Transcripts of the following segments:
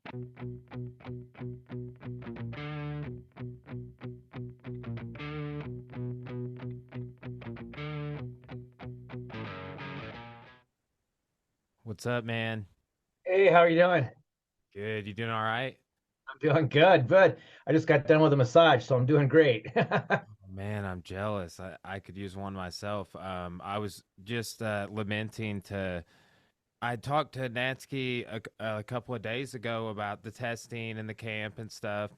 What's up, man? Hey, how are you doing? Good. You doing all right? I'm doing good. I just got done with a massage, so I'm doing great. Man, I'm jealous. I could use one myself. I was just lamenting to. I talked to Natsky a couple of days ago about the testing and the camp and stuff,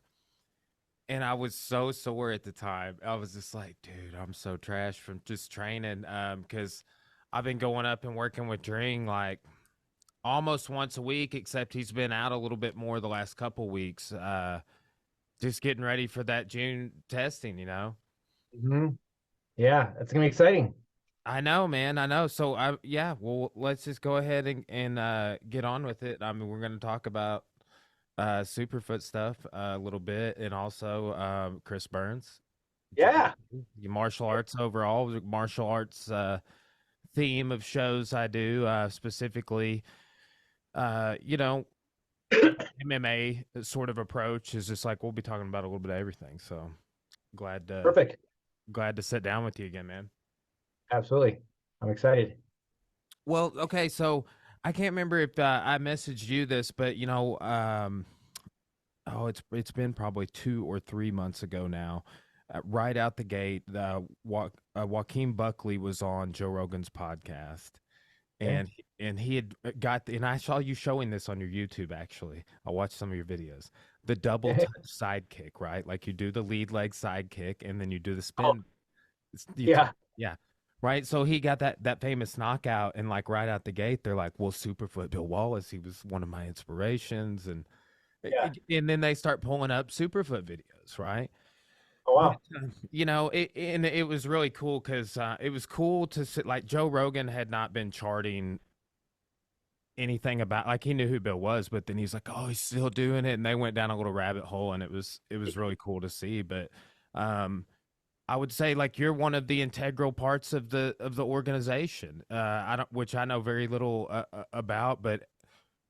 and I was so sore at the time. I was just like, dude, I'm so trash from just training. Because I've been going up and working with Dring like almost once a week, except he's been out a little bit more the last couple weeks. Just getting ready for that June testing. hmm Yeah, it's gonna be exciting. I know, man. I know. So yeah, well, let's just go ahead and get on with it. I mean, we're going to talk about Superfoot stuff a little bit, and also Chris Burns, Yeah, your martial arts overall, martial arts theme of shows I do, specifically, you know, MMA sort of approach is just like we'll be talking about a little bit of everything. So glad to perfect. glad to sit down with you again, man. Absolutely. I'm excited. Well, okay, so I can't remember if I messaged you this, but oh, it's been probably 2 or 3 months ago now. Right out the gate, Joaquin Buckley was on Joe Rogan's podcast, Okay. and he had and I saw you showing this on your YouTube. Actually, I watched some of your videos. The double Okay. touch side kick, right? Like you do the lead leg side kick, and then you do the Oh, spin. yeah. Yeah. Right. So he got that famous knockout, and like right out the gate, they're like, "Well, Superfoot Bill Wallace, he was one of my inspirations," Yeah. and then they start pulling up Superfoot videos, right? Oh, But wow. it was really cool because it was cool to sit like Joe Rogan had not been charting anything about like he knew who Bill was, but then he's like, "Oh, he's still doing it," and they went down a little rabbit hole, and it was really cool to see. But um, I would say like you're one of the integral parts of the organization. I don't, which I know very little about, but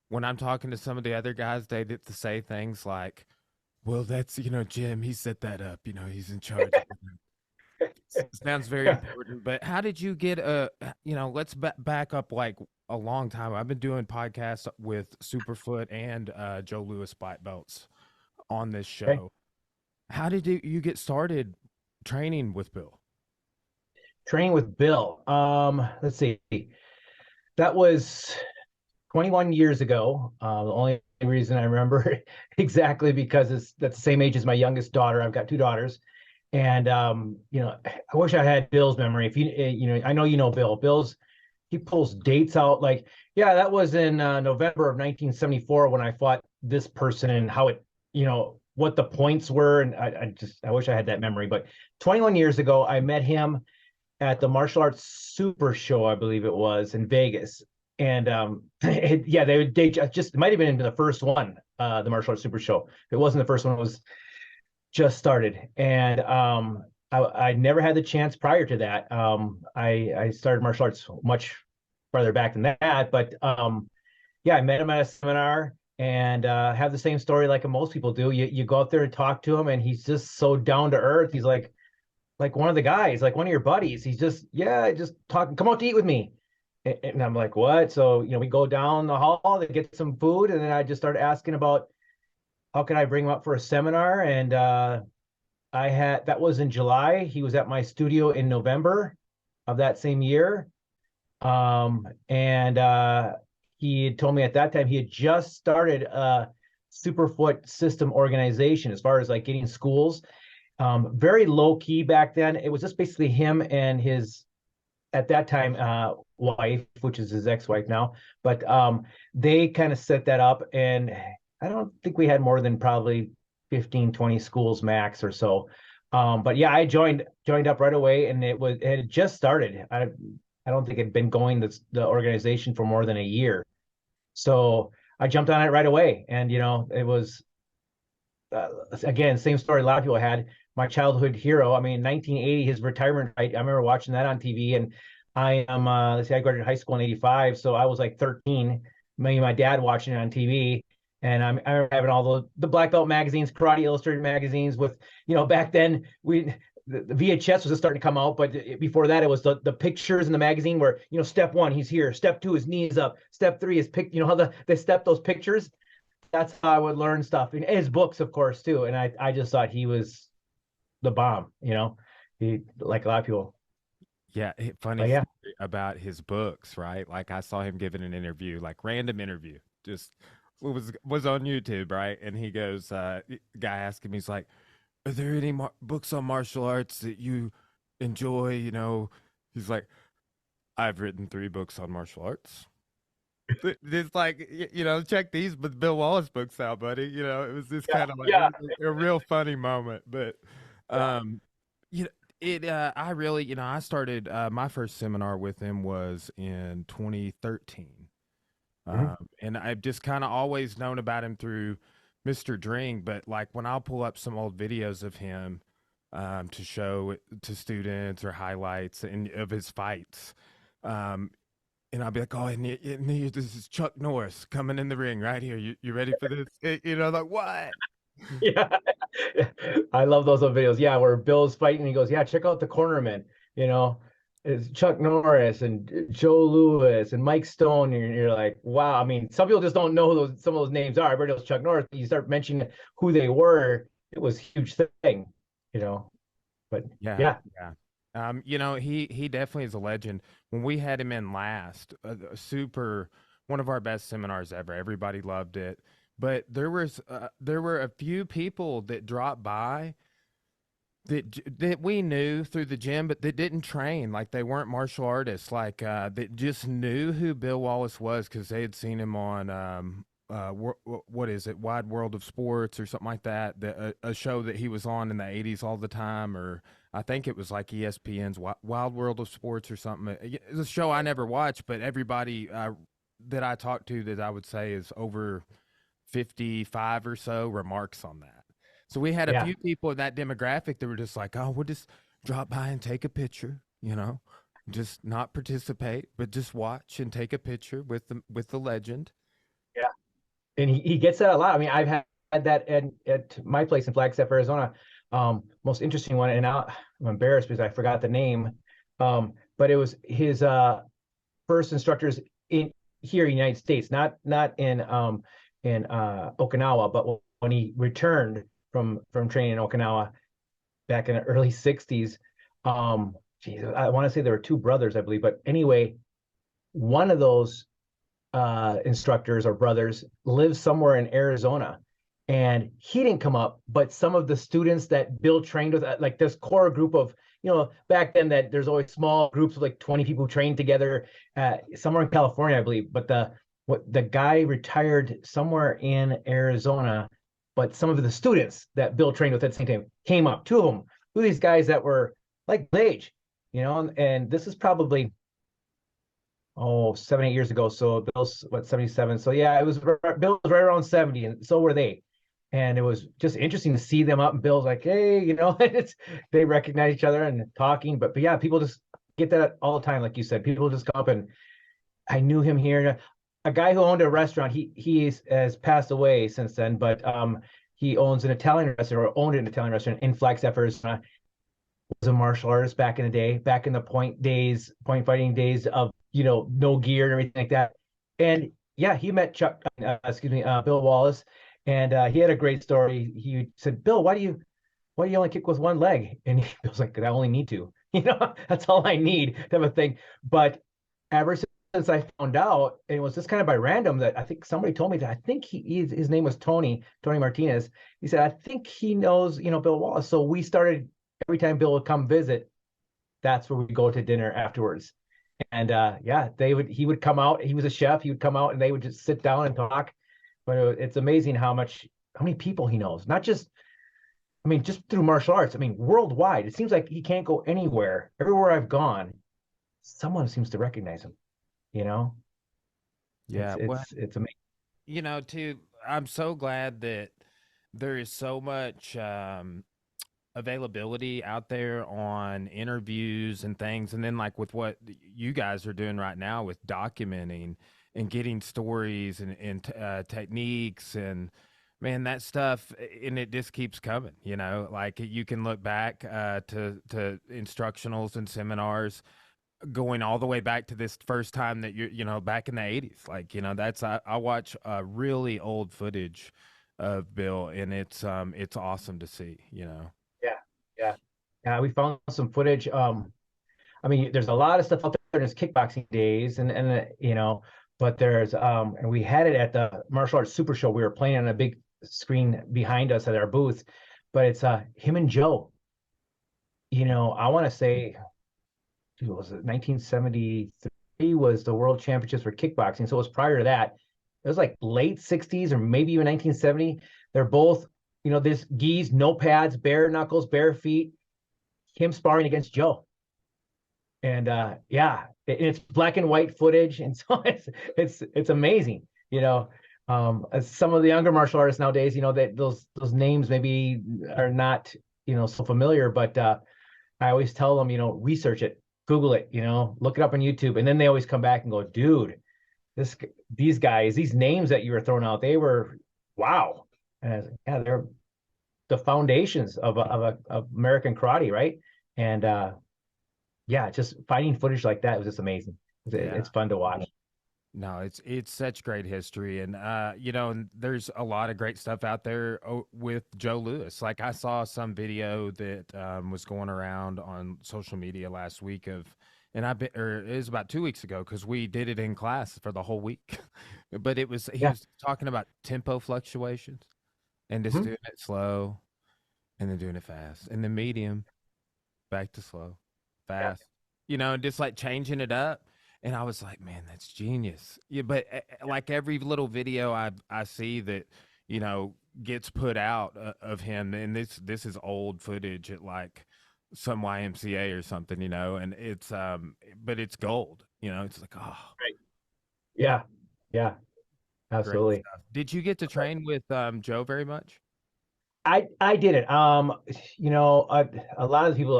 when I'm talking to some of the other guys, they get to say things like, "Well, that's Jim. He set that up. He's in charge." Sounds very Yeah. important. But how did you get Let's back up like a long time. I've been doing podcasts with Superfoot and Joe Lewis black belts on this Okay. show. How did you get started training with Bill? Training with Bill. Let's see. That was 21 years ago. The only reason I remember exactly because that's the same age as my youngest daughter. I've got two daughters. And I wish I had Bill's memory. If I know you know Bill. He pulls dates out like, yeah, that was in November of 1974 when I fought this person and how it, what the points were. And I wish I had that memory. But 21 years ago, I met him at the Martial Arts Super Show, I believe it was in Vegas. And yeah, they just it might have been the first one, the Martial Arts Super Show. If it wasn't the first one, it was just started. And I never had the chance prior to that. I started martial arts much farther back than that, but yeah, I met him at a seminar and have the same story like most people do. You go out there and talk to him, and he's just so down to earth. He's like one of the guys, like one of your buddies. He's just, yeah, just talking, come out to eat with me. And I'm like, what? So, we go down the hall to get some food. And then I just started asking about how can I bring him up for a seminar. And that was in July. He was at my studio in November of that same year. And he had told me at that time he had just started a Superfoot System organization as far as like getting schools. Very low key back then. It was just basically him and his at that time wife, which is his ex-wife now. But they kind of set that up, and I don't think we had more than probably 15, 20 schools max or so. But yeah, I joined up right away, and it had just started. I don't think it had been going the organization for more than a year. So I jumped on it right away, and it was again, same story a lot of people had. My childhood hero. I mean, 1980, his retirement. I remember watching that on TV, and I am. Let's see, I graduated high school in '85, so I was like 13. My dad watching it on TV, And I'm having all the black belt magazines, Karate Illustrated magazines with, back then the VHS was just starting to come out, but before that it was the pictures in the magazine where, step one, he's here, step two, his knees up, step three is how they step those pictures. That's how I would learn stuff. And his books, of course, too. And I just thought he was the bomb, he, like a lot of people. Yeah, funny But yeah. story about his books, right? Like I saw him giving an interview, like random interview, just was on YouTube, right? And he goes, guy asked him, he's like, "Are there any books on martial arts that you enjoy?" He's like, "I've written 3 books on martial arts." It's like, check these, but Bill Wallace books out, buddy. It was this Yeah, kind of like yeah, a real funny moment, but yeah. um, you know, I really, I started my first seminar with him was in 2013. Mhm. And I've just kind of always known about him through Mr. Dring, but like when I'll pull up some old videos of him to show it to students or highlights of his fights, um, and I'll be like, "Oh, this is Chuck Norris coming in the ring right here. You ready for this?" Like what? Yeah. I love those old videos. Yeah, where Bill's fighting, he goes, "Yeah, check out the cornerman." You know, it's Chuck Norris and Joe Lewis and Mike Stone. And you're like, wow. I mean, some people just don't know who some of those names are. I heard it was Chuck Norris. You start mentioning who they were, it was a huge thing, you know. But Yeah, yeah. yeah. He definitely is a legend. When we had him in last, a super one of our best seminars ever. Everybody loved it. But there were a few people that dropped by that we knew through the gym, but that didn't train. Like they weren't martial artists. Like that just knew who Bill Wallace was because they had seen him on what is it, Wide World of Sports or something like that. A show that he was on in the '80s all the time, or I think it was like ESPN's Wild World of Sports or something. It's a show I never watched, but everybody that I talked to that I would say is over 55 or so remarks on that. So we had a Yeah. few people in that demographic that were just like, "Oh, we'll just drop by and take a picture, just not participate, but just watch and take a picture with the legend." Yeah. And he gets that a lot. I mean, I've had that at my place in Flagstaff, Arizona. Most interesting one, and now I'm embarrassed because I forgot the name. But it was his first instructors in here in the United States, not in Okinawa, but when he returned from training in Okinawa back in the early '60s. Geez, I want to say there were two brothers, I believe, but anyway, one of those instructors or brothers lives somewhere in Arizona. And he didn't come up, but some of the students that Bill trained with, like this core group of, back then that there's always small groups of like 20 people trained together, somewhere in California, I believe. But the guy retired somewhere in Arizona, but some of the students that Bill trained with at the same time came up. Two of these guys that were like age, and this is probably 7, 8 years ago. So Bill's what, 77. So yeah, Bill was right around 70, and so were they. And it was just interesting to see them up. And Bill's like, hey, they recognize each other and talking. But yeah, people just get that all the time, like you said. People just come up and I knew him here. A guy who owned a restaurant. Has passed away since then, but he owns an Italian restaurant or owned an Italian restaurant in Flagstaff, Arizona. Was a martial artist back in the day, back in the point fighting days of no gear and everything like that. And yeah, he met Bill Wallace, and he had a great story. He said, "Bill, why do you only kick with one leg?" And he was like, "I only need to, that's all I need," type of thing. But ever since I found out, and it was just kind of by random that I think somebody told me that I think his name was Tony Martinez. He said, "I think he knows, Bill Wallace." So we started every time Bill would come visit, that's where we go to dinner afterwards. And yeah, he would come out. He was a chef. He would come out and they would just sit down and talk. But it's amazing how many people he knows. Not just, I mean, just through martial arts. I mean, worldwide. It seems like he can't go anywhere. Everywhere I've gone, someone seems to recognize him. You know, it's Yeah, well, it's it's amazing. too, I'm so glad that there is so much availability out there on interviews and things, and then like with what you guys are doing right now with documenting, and getting stories and techniques and man, that stuff, and it just keeps coming. You know, like you can look back to instructionals and seminars going all the way back to this first time that you know, back in the 80s. Like, you know, that's I watch really old footage of Bill, and it's awesome to see, you know. Yeah, yeah, yeah. We found some footage. I mean, there's a lot of stuff out there in his kickboxing days, but there's and we had it at the martial arts super show. We were playing on a big screen behind us at our booth, but it's him and Joe. I want to say, what was it 1973 was the world championships for kickboxing. So it was prior to that. It was like late 60s or maybe even 1970. They're both, this geese, no pads, bare knuckles, bare feet, him sparring against Joe. And yeah, it's black and white footage, and so it's amazing. As some of the younger martial artists nowadays, that those names maybe are not so familiar, but I always tell them, research it, Google it, look it up on YouTube, and then they always come back and go, dude, these guys, these names that you were throwing out, they were wow. And I was like, yeah, they're the foundations of American karate, right? And yeah, just finding footage like that was just amazing. Yeah. It's fun to watch. No, it's such great history, and you know, and there's a lot of great stuff out there with Joe Louis. Like I saw some video that was going around on social media last week and or it was about 2 weeks ago because we did it in class for the whole week. But he was talking about tempo fluctuations and just doing it slow and then doing it fast and then medium, back to slow, fast, and just like changing it up. And I was like, man, that's genius. Yeah, but like every little video I see that, gets put out of him, and this is old footage at like some YMCA or something, and it's but it's gold. It's like, oh, Right. Yeah. Yeah. great Absolutely. stuff. Did you get to train with Joe very much? I did it. A lot of the people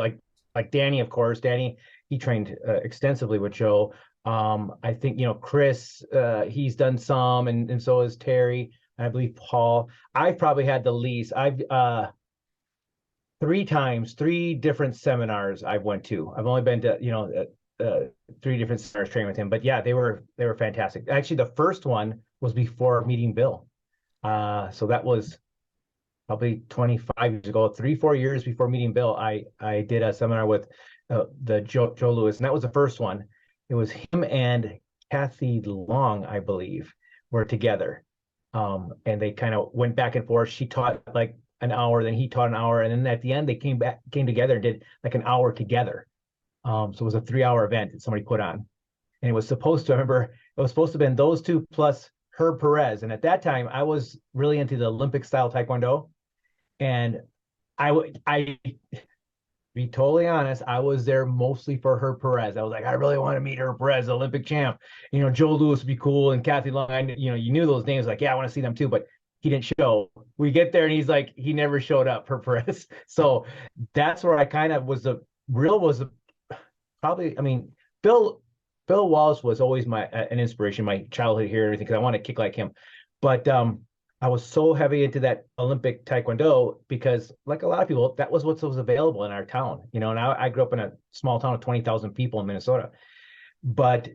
like Danny, of course. Danny, he trained extensively with Joe. I think Chris, he's done some, and so has Terry. I believe Paul. I've probably had the least. I've three different seminars I've went to. I've only been to three different seminars training with him, but yeah, they were fantastic. Actually, the first one was before meeting Bill. So that was probably 25 years ago, 3-4 years before meeting Bill. I did a seminar with the Joe Louis, and that was the first one. It was him and Kathy Long, I believe, were together. And they kind of went back and forth. She taught like an hour, then he taught an hour, and then at the end they came together and did like an hour together. So it was a 3-hour event that somebody put on. And it was supposed to, I remember, it was supposed to have been those two plus Herb Perez. And at that time, I was really into the Olympic style Taekwondo. And I be totally honest, I was there mostly for Herb Perez. I was like, I really want to meet Herb Perez, Olympic champ. Joe Louis would be cool, and Kathy Long. You knew those names. Like, yeah, I want to see them too, but he didn't show. We get there, and he's like, he never showed up, Herb Perez. So that's where I kind of probably. I mean, Bill Wallace was always an inspiration, my childhood here and everything, because I want to kick like him. But I was so heavy into that Olympic Taekwondo because, like a lot of people, that was what was available in our town. And I grew up in a small town of 20,000 people in Minnesota. But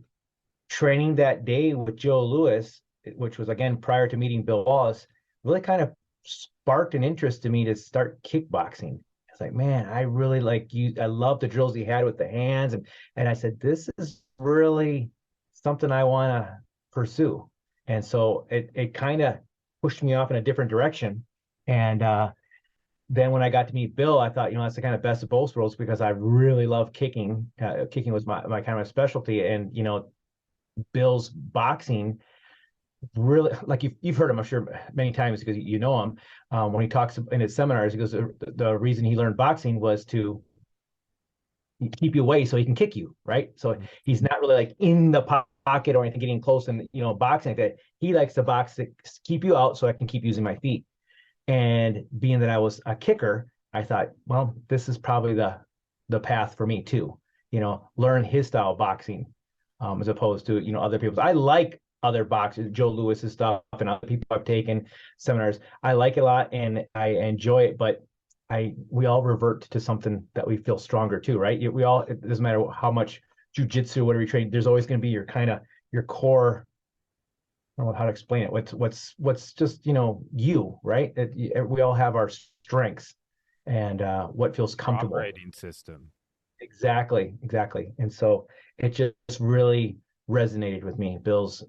training that day with Joe Louis, which was again prior to meeting Bill Wallace, really kind of sparked an interest to me to start kickboxing. It's like, man, I really like you. I love the drills he had with the hands, and I said, this is really something I want to pursue. And so it kind of pushed me off in a different direction. And then when I got to meet Bill, I thought, that's the kind of best of both worlds, because I really love kicking. Kicking was my kind of specialty. And, Bill's boxing really, like you've heard him, I'm sure, many times because you know him. When he talks in his seminars, he goes, the reason he learned boxing was to keep you away so he can kick you, right? So he's not really like in the pocket or anything, getting close and boxing like that. He likes to box to keep you out so I can keep using my feet. And being that I was a kicker, I thought, well, this is probably the path for me too. Learn his style of boxing, as opposed to other people's. I like other boxers, Joe Lewis's stuff, and other people I've taken seminars. I like it a lot and I enjoy it, but we all revert to something that we feel stronger too, right? We all, it doesn't matter how much jujitsu, whatever you train, there's always going to be your kind of your core. I don't know how to explain it. What's just, you, right? We all have our strengths and what feels Our comfortable. operating system. Exactly, exactly. And so it just really resonated with me, Bill's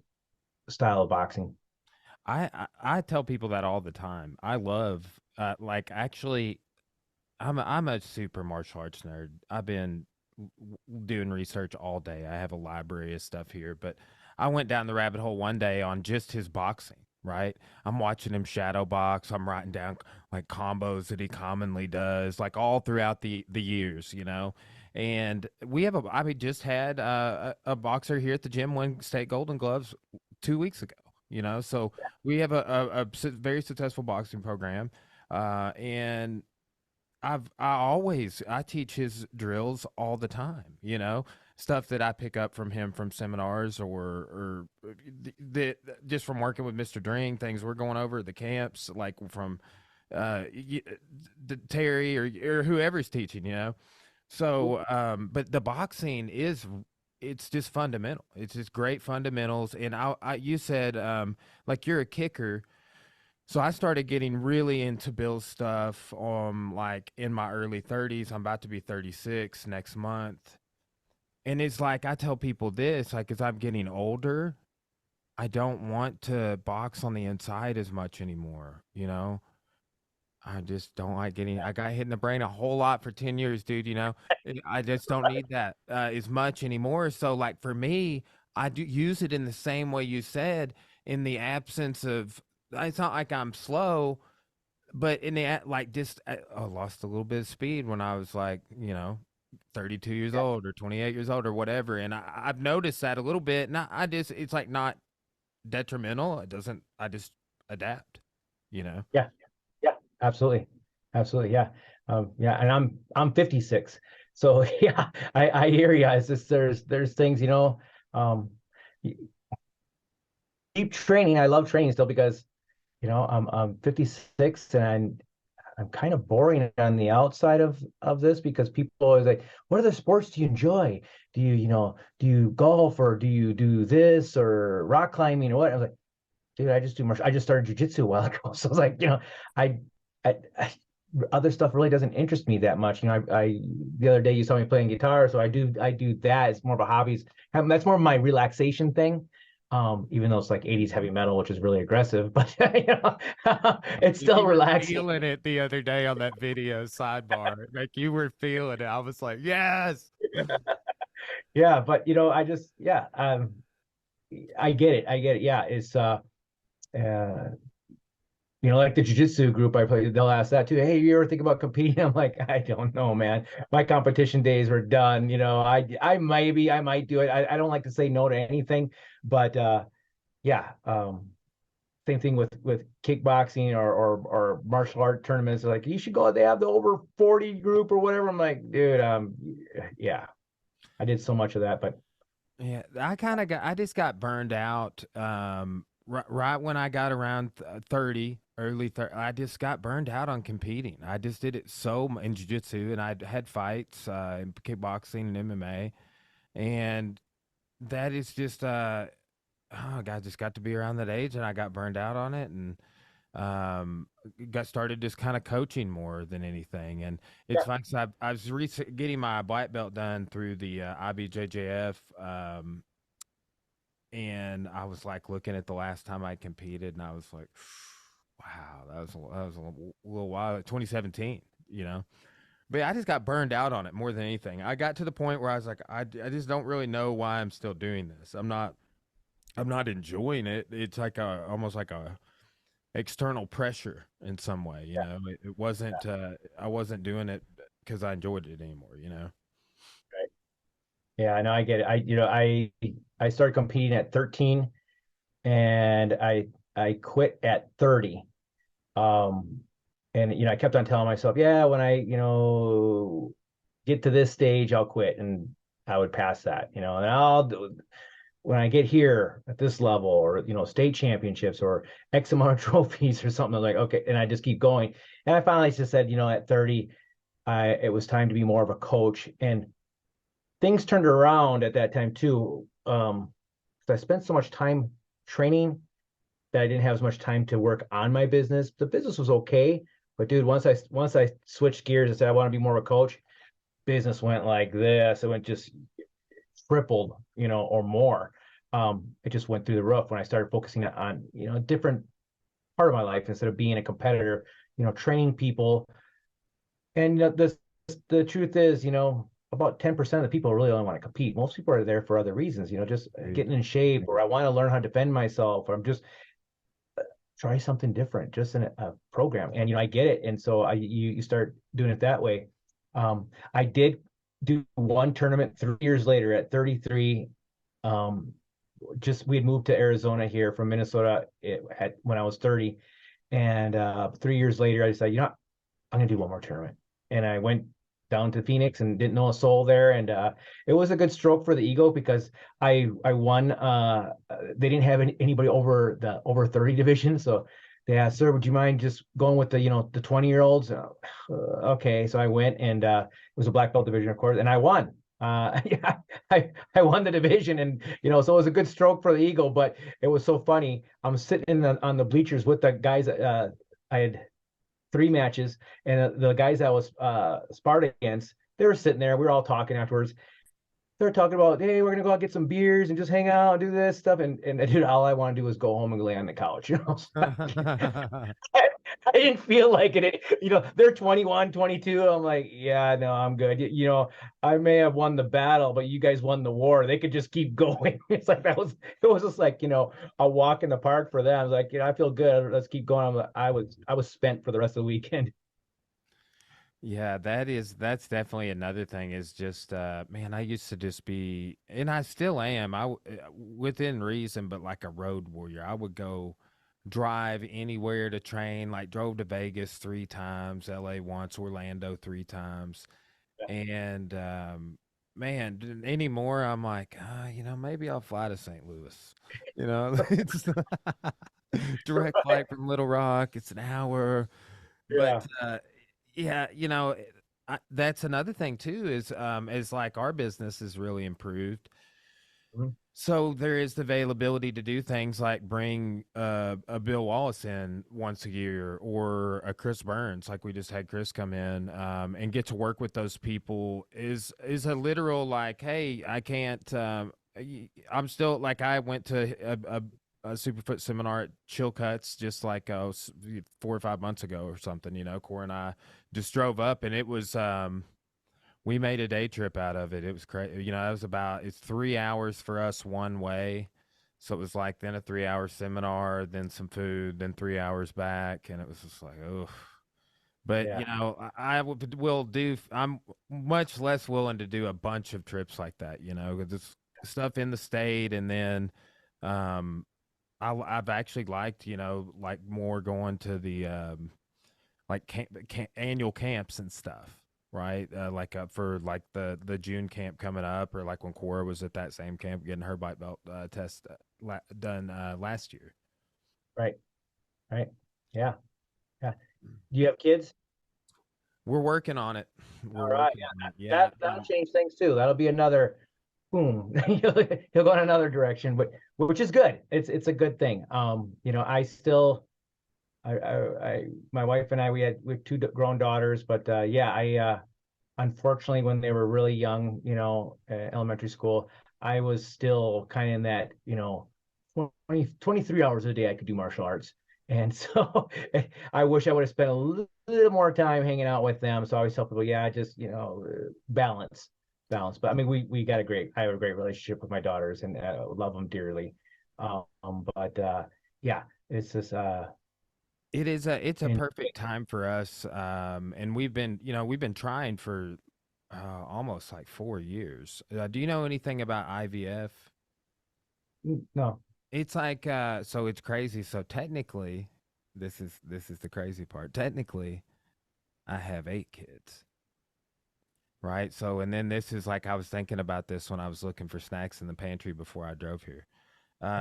style of boxing. I tell people that all the time. I love like actually I'm a super martial arts nerd. I've been doing research all day. I have a library of stuff here, but I went down the rabbit hole one day on just his boxing, right? I'm watching him shadow box. I'm writing down like combos that he commonly does, like all throughout the years, you know. And we have I mean, just had a boxer here at the gym win state Golden Gloves 2 weeks ago, you know. So we have very successful boxing program, and I teach his drills all the time, you know, stuff that I pick up from him from seminars or just from working with Mr. Dring, things we're going over at the camps, like from the Terry or whoever's teaching, you know. So, but the boxing it's just fundamental. It's just great fundamentals. And you said, like you're a kicker. So I started getting really into Bill's stuff like in my early 30s. I'm about to be 36 next month. And it's like I tell people this, like as I'm getting older, I don't want to box on the inside as much anymore, you know? I just don't like getting I got hit in the brain a whole lot for 10 years, dude, you know? I just don't need that as much anymore. So like for me, I do use it in the same way you said, in the absence of it's not like I'm slow, but in the like just I lost a little bit of speed when I was like, you know, 32 years Yeah, old or 28 years old or whatever. And I've noticed that a little bit. And I just, it's like not detrimental. It doesn't, I just adapt, you know? yeah, yeah, absolutely. Absolutely. Yeah. Yeah. And I'm 56. So yeah, I hear you. It's just there's things, um, keep training. I love training still because, I'm 56 and I'm kind of boring on the outside of this because people always like, what other sports do you enjoy? Do you golf or do you do this or rock climbing or what? I was like, dude, I just started jujitsu a while ago. So I was like, I, I other stuff really doesn't interest me that much. I the other day you saw me playing guitar, so I do that. It's more of a hobby. That's more of my relaxation thing. Even though it's like 80s heavy metal, which is really aggressive, but it's still You were relaxing. feeling it the other day on that video sidebar. Like you were feeling it. I was like, yes. Yeah, but I just yeah, I get it. I get it. Yeah, it's uh like the jujitsu group I play, they'll ask that too. Hey, you ever think about competing? I'm like, I don't know, man. My competition days were done. I might do it. I don't like to say no to anything, but yeah. Same thing with kickboxing or martial art tournaments. They're like, you should go. They have the over 40 group or whatever. I'm like, dude, yeah, I did so much of that, but Yeah, I just got burned out right when I got around 30, early 30. I just got burned out on competing. I just did it in jiu-jitsu and I had fights in kickboxing and MMA, and that is just oh God, just got to be around that age and I got burned out on it and um got started just kind of coaching more than anything. And it's yeah, fun 'cause I was getting my black belt done through the IBJJF, and I was like looking at the last time I competed and I was like, wow, that was a little while, 2017, you know. But yeah, I just got burned out on it more than anything. I got to the point where I was like, I just don't really know why I'm still doing this. I'm not enjoying it. It's like almost like a external pressure in some way, you yeah, know. It wasn't I wasn't doing it because I enjoyed it anymore, you know. right. Yeah, I know. I get it. I started competing at 13, and I quit at 30. Um, and I kept on telling myself, yeah, when I get to this stage, I'll quit, and I would pass that, and I'll do. when I get here at this level, or state championships or X amount of trophies or something, I'm like, okay, and I just keep going. And I finally just said, at 30, it was time to be more of a coach. And things turned around at that time too. 'Cause I spent so much time training that I didn't have as much time to work on my business. The business was okay, but dude, once I switched gears and said I want to be more of a coach, business went like this. It went just tripled, or more. It just went through the roof when I started focusing on, a different part of my life instead of being a competitor, training people. And the truth is, about 10% of the people really only want to compete. Most people are there for other reasons, just Dude. getting in shape, or I want to learn how to defend myself, or I'm just try something different, just in a program. And I get it. And so you start doing it that way. I did do one tournament 3 years later at 33. Um, just we had moved to Arizona here from Minnesota when I was 30. And 3 years later, I decided, I'm gonna do one more tournament. And I went down to Phoenix and didn't know a soul there. And it was a good stroke for the ego because I won. They didn't have anybody over the over 30 division, so they asked, "Sir, would you mind just going with the 20-year-olds?" Okay, so I went, and it was a black belt division, of course, and I won. Yeah, I won the division, and so it was a good stroke for the ego. But it was so funny. I'm sitting on the bleachers with the guys. I had 3 matches, and the guys I was sparred against, they were sitting there. We were all talking afterwards. They're talking about, hey, we're gonna go out get some beers and just hang out and do this stuff. And dude, all I want to do is go home and lay on the couch. I didn't feel like it. They're 21, 22. I'm like, yeah, no, I'm good. I may have won the battle, but you guys won the war. They could just keep going. It's like it was just like, a walk in the park for them. I was like, I feel good. Let's keep going. I was spent for the rest of the weekend. Yeah, that's definitely another thing is just man, I used to just be, and I still am, within reason, but like a road warrior. I would go drive anywhere to train, like drove to Vegas 3 times, LA once, Orlando 3 times. And man, anymore I'm like, maybe I'll fly to St. Louis. It's direct flight from Little Rock, it's an hour. But Yeah. yeah, that's another thing too is like our business is really improved. Mhm. So there is the availability to do things like bring a Bill Wallace in once a year, or a Chris Burns, like we just had Chris come in, and get to work with those people is a literal like, hey, I can't. I'm still like, I went to a Superfoot seminar at Chilcuts just like 4 or 5 months ago or something. Core and I just drove up, and it was we made a day trip out of it. It was crazy. It's 3 hours for us one way. So it was like then a 3 hour seminar, then some food, then 3 hours back. And it was just like, oh, but Yeah. I'm much less willing to do a bunch of trips like that, 'cause it's stuff in the state. And then, I've actually liked, like more going to the, like annual camps and stuff, right? Like for like the June camp coming up, or like when Cora was at that same camp getting her white belt test done last year. Right. Right. Yeah. Yeah. Do you have kids? We're working on it. We're All right. working on it. Yeah. That'll change things too. That'll be another boom. He'll go in another direction, but which is good. It's a good thing. I still my wife and I, we have 2 grown daughters, but yeah, I unfortunately, when they were really young, elementary school, I was still kind of in that, 23 hours a day I could do martial arts. And so I wish I would have spent a little more time hanging out with them. So I always tell people, yeah, just, balance, balance. But I mean, I have a great relationship with my daughters, and love them dearly. But yeah, it's just, It's a and perfect time for us. And we've been trying for almost like 4 years. Do you know anything about IVF? no, It's like so it's crazy. So technically, this is the crazy part. Technically, I have 8 kids. right? So, and then this is like I was thinking about this when I was looking for snacks in the pantry before I drove here.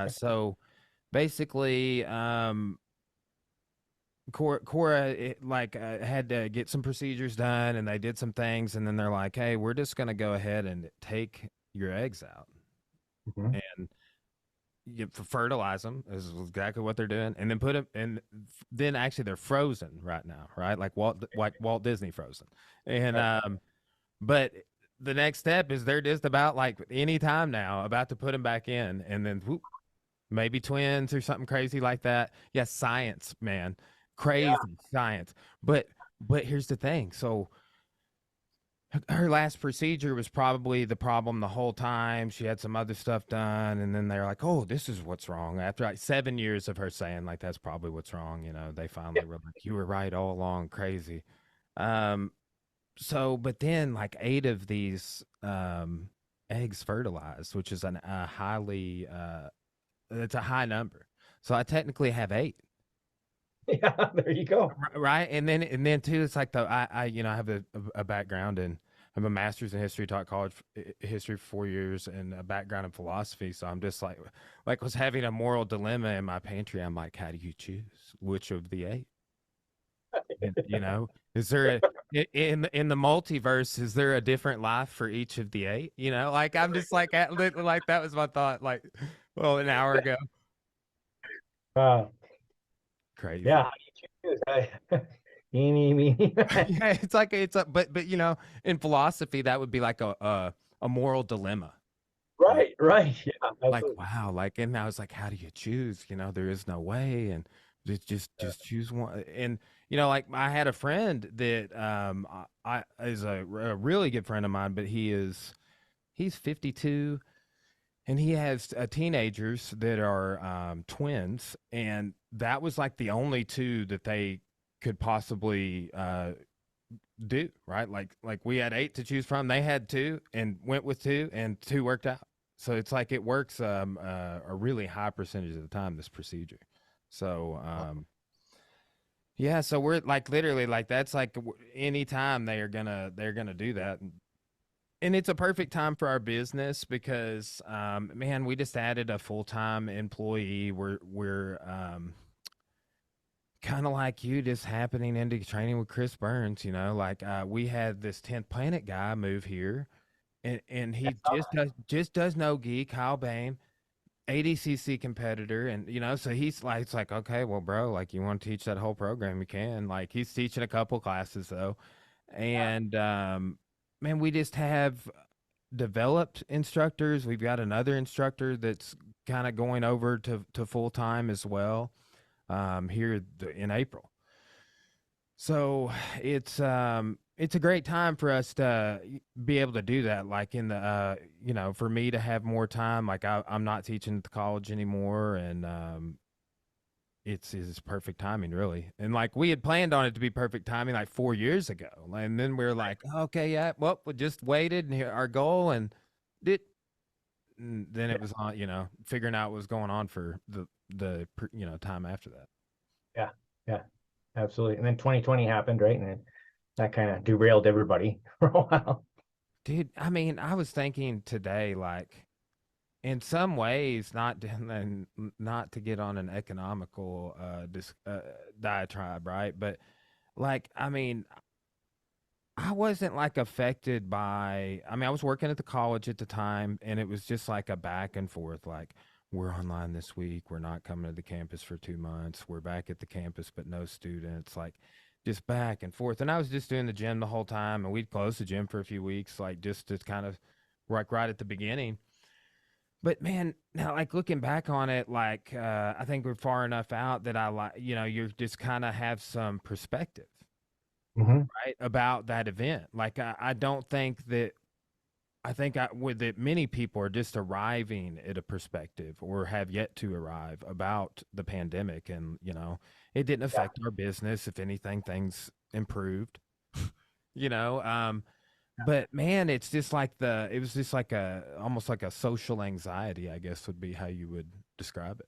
So basically, Cora had to get some procedures done, and they did some things, and then they're like, "Hey, we're just gonna go ahead and take your eggs out Mhm. and fertilize them." Is exactly what they're doing, and then put them, and then actually they're frozen right now, right? Like Walt Disney frozen, and Right. but the next step is they're just about like any time now about to put them back in, and then whoop, maybe twins or something crazy like that. Yes, science, man, Yeah. crazy science. But here's the thing. So her last procedure was probably the problem the whole time. She had some other stuff done, and then they're like, "Oh, this is what's wrong." After like 7 years of her saying like that's probably what's wrong, they Yeah. finally were like, "You were right all along, crazy." Um, so, but then like eight of these eggs fertilized, which is a highly it's a high number. So I technically have eight, Yeah. There you go. right? And then too, it's like I have a background in I have a master's in history, taught college history for 4 years, and a background in philosophy. So I'm just like was having a moral dilemma in my pantry. I'm like, how do you choose which of the eight? And, is there in the multiverse? Is there a different life for each of the eight? Like I'm just like that was my thought. Like, well, an hour ago. Uh, Crazy. yeah. How do you choose? Eeny, meeny. Yeah, but in philosophy that would be like a moral dilemma. Like Right. Yeah. like Absolutely. wow, like and I was like, how do you choose? There is no way, and just choose one. And like I had a friend that I is a really good friend of mine, but he's 52 and he has teenagers that are twins, and that was like the only two that they could possibly do, right? Like we had eight to choose from. They had two and went with two, and two worked out. So it's like it works a really high percentage of the time, this procedure. So yeah, so we're like literally like that's like any time they're gonna do that. And it's a perfect time for our business because man, we just added a full-time employee. We're kind of like you, just happening into training with Chris Burns. Like we had this 10th Planet guy move here, and he just does no gi. Kyle Bain, ADCC competitor, and so he's like, it's like, okay, well, bro, like you want to teach that whole program, you can. Like he's teaching a couple classes though, and man, we just have developed instructors. We've got another instructor that's kind of going over to full time as well here in April. So it's a great time for us to be able to do that. Like in the for me to have more time. Like I'm not teaching at the college anymore, and it's perfect timing really. And like we had planned on it to be perfect timing like 4 years ago, and then we are like, okay, yeah, well, we just waited and here our goal, and it. And then it was on, figuring out what was going on for the time after that. Yeah. Yeah. Absolutely. And then 2020 happened, right? And that kind of derailed everybody for a while. Dude, I mean, I was thinking today, like, in some ways, and not to get on an economical diatribe, right? But like, I mean, I wasn't like affected by. I mean, I was working at the college at the time, and it was just like a back and forth. Like, we're online this week. We're not coming to the campus for 2 months. We're back at the campus, but no students. Like, just back and forth. And I was just doing the gym the whole time, and we'd close the gym for a few weeks, like just to kind of like right at the beginning. But man, now like looking back on it, like I think we're far enough out that I like, you just kind of have some perspective, Hmm. right, about that event. Like I don't think that I think with it, many people are just arriving at a perspective or have yet to arrive about the pandemic, and it didn't Yeah. affect our business. If anything, things improved. you know, um, but man, it's just like it was just like almost like a social anxiety, I guess would be how you would describe it.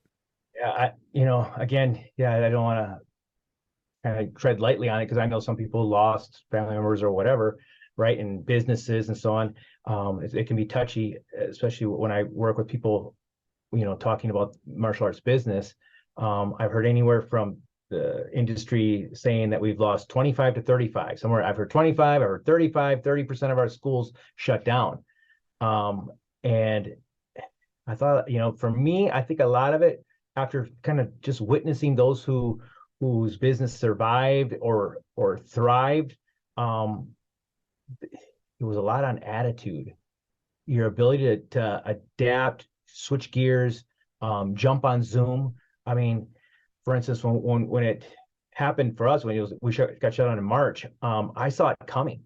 Yeah. Again, yeah, I don't want to kind of tread lightly on it because I know some people lost family members or whatever. right? And businesses and so on. It can be touchy, especially when I work with people, talking about martial arts business. I've heard anywhere from the industry saying that we've lost 25 to 35. Somewhere I've heard 25, I've heard 35, 30% of our schools shut down. And I thought, for me, I think a lot of it, after kind of just witnessing those whose business survived or thrived, um, it was a lot on attitude, your ability to adapt, switch gears, jump on Zoom. I mean, for instance, when it happened for us, we got shut down in March, I saw it coming.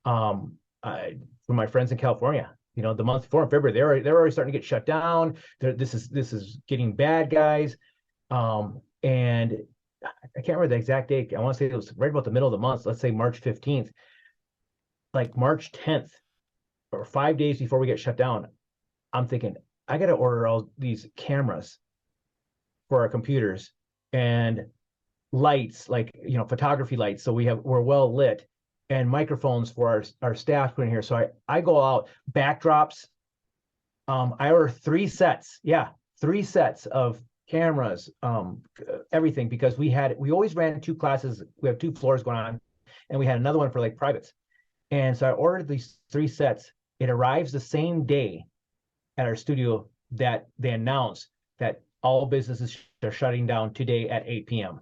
From my friends in California, the month before in February, they're already starting to get shut down. This is getting bad, guys. And I can't remember the exact date. I want to say it was right about the middle of the month. Let's say March 15th, like March 10th, or 5 days before we get shut down. I'm thinking, I got to order all these cameras for our computers and lights, like, photography lights. So we're well lit, and microphones for our staff put in here. So I go out, backdrops. I order 3 sets. Yeah, 3 sets of cameras, everything, because we always ran 2 classes. We have 2 floors going on, and we had another one for like privates. And so I ordered these 3 sets. It arrives the same day at our studio that they announce that all businesses are shutting down today at 8 p.m.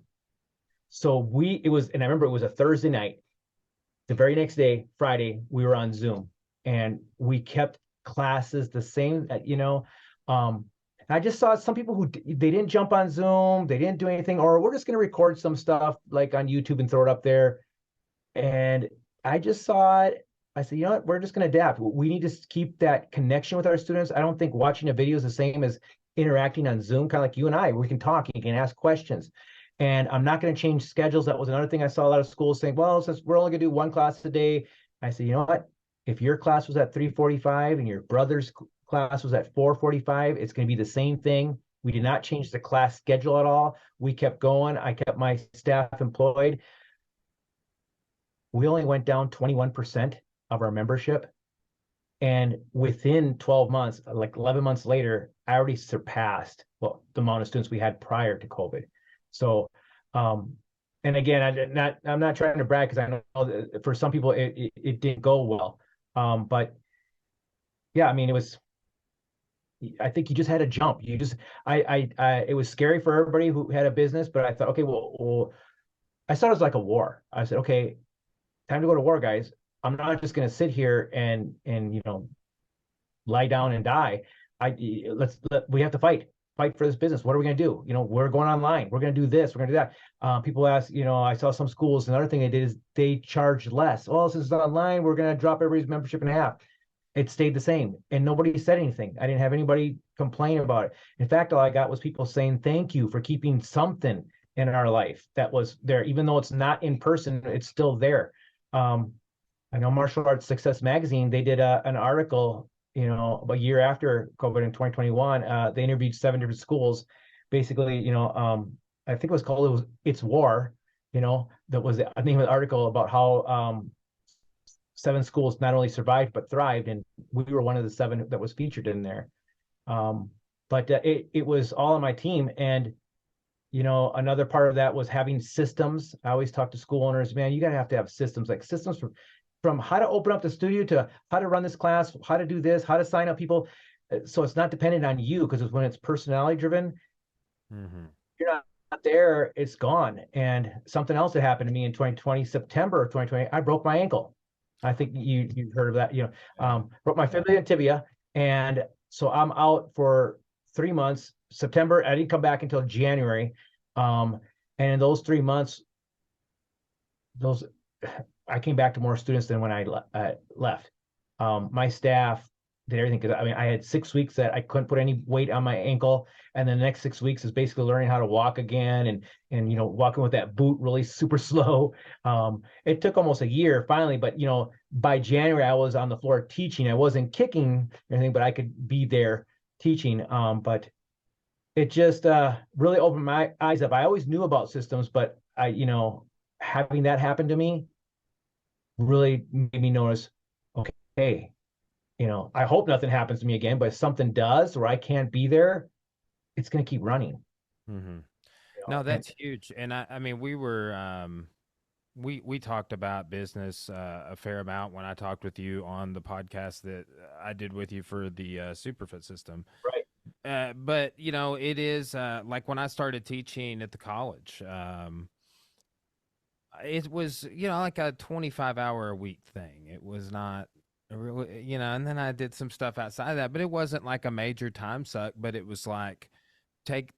So and I remember it was a Thursday night. The very next day, Friday, we were on Zoom, and we kept classes the same, I just saw some people who they didn't jump on Zoom, they didn't do anything, or we're just going to record some stuff like on YouTube and throw it up there. And I just saw it. I said, what? We're just going to adapt. We need to keep that connection with our students. I don't think watching a video is the same as interacting on Zoom, kind of like you and I. We can talk, you can ask questions. And I'm not going to change schedules. That was another thing I saw a lot of schools saying, well, since we're only going to do 1 class a day. I said, you know what? If your class was at 3:45 and your brother's class was at 4:45, it's going to be the same thing. We did not change the class schedule at all. We kept going. I kept my staff employed. We only went down 21% of our membership. And within 12 months, like 11 months later, I already surpassed the amount of students we had prior to COVID. So, and again, I'm not trying to brag, because I know that for some people it didn't go well. But yeah, I mean, I think you just had to jump. It was scary for everybody who had a business, but I thought, okay, well, I saw it as like a war. I said, okay, time to go to war, guys. I'm not just going to sit here and lie down and die. We have to fight for this business. What are we going to do? We're going online. We're going to do this. We're going to do that. People ask, I saw some schools, another thing they did is they charged less. Well, since it's online, we're going to drop everybody's membership in half. It stayed the same, and nobody said anything. I didn't have anybody complain about it. In fact, all I got was people saying, thank you for keeping something in our life that was there. Even though it's not in person, it's still there. I know Martial Arts Success Magazine, they did an article, a year after COVID in 2021. They interviewed 7 different schools. Basically, I think it was It's War, that was the name of the article about how 7 schools not only survived but thrived, and we were one of the 7 that was featured in there. But it was all on my team. And another part of that was having systems. I always talk to school owners, man, you gotta have to have systems, like systems from how to open up the studio to how to run this class, how to do this, how to sign up people. So it's not dependent on you, because when it's personality driven, you're not there, it's gone. And something else that happened to me in 2020, September of 2020, I broke my ankle. I think you've heard of that. Broke my fibula and tibia, and so I'm out for 3 months. September, I didn't come back until January, and in those 3 months, I came back to more students than when I left. My staff did everything, because I had 6 weeks that I couldn't put any weight on my ankle, and then the next 6 weeks is basically learning how to walk again, and walking with that boot really super slow. It took almost a year finally, but by January I was on the floor teaching. I wasn't kicking or anything, but I could be there teaching. But it just really opened my eyes up. I always knew about systems, but having that happen to me really made me notice, okay, I hope nothing happens to me again, but if something does or I can't be there, it's going to keep running. Mm-hmm. You No, know, and that's huge. And I mean, we were, we talked about business a fair amount when I talked with you on the podcast that I did with you for the Superfoot System. right. But it is like when I started teaching at the college, it was like a 25-hour a week thing. It was not a and then I did some stuff outside of that, but it wasn't like a major time suck. But it was like take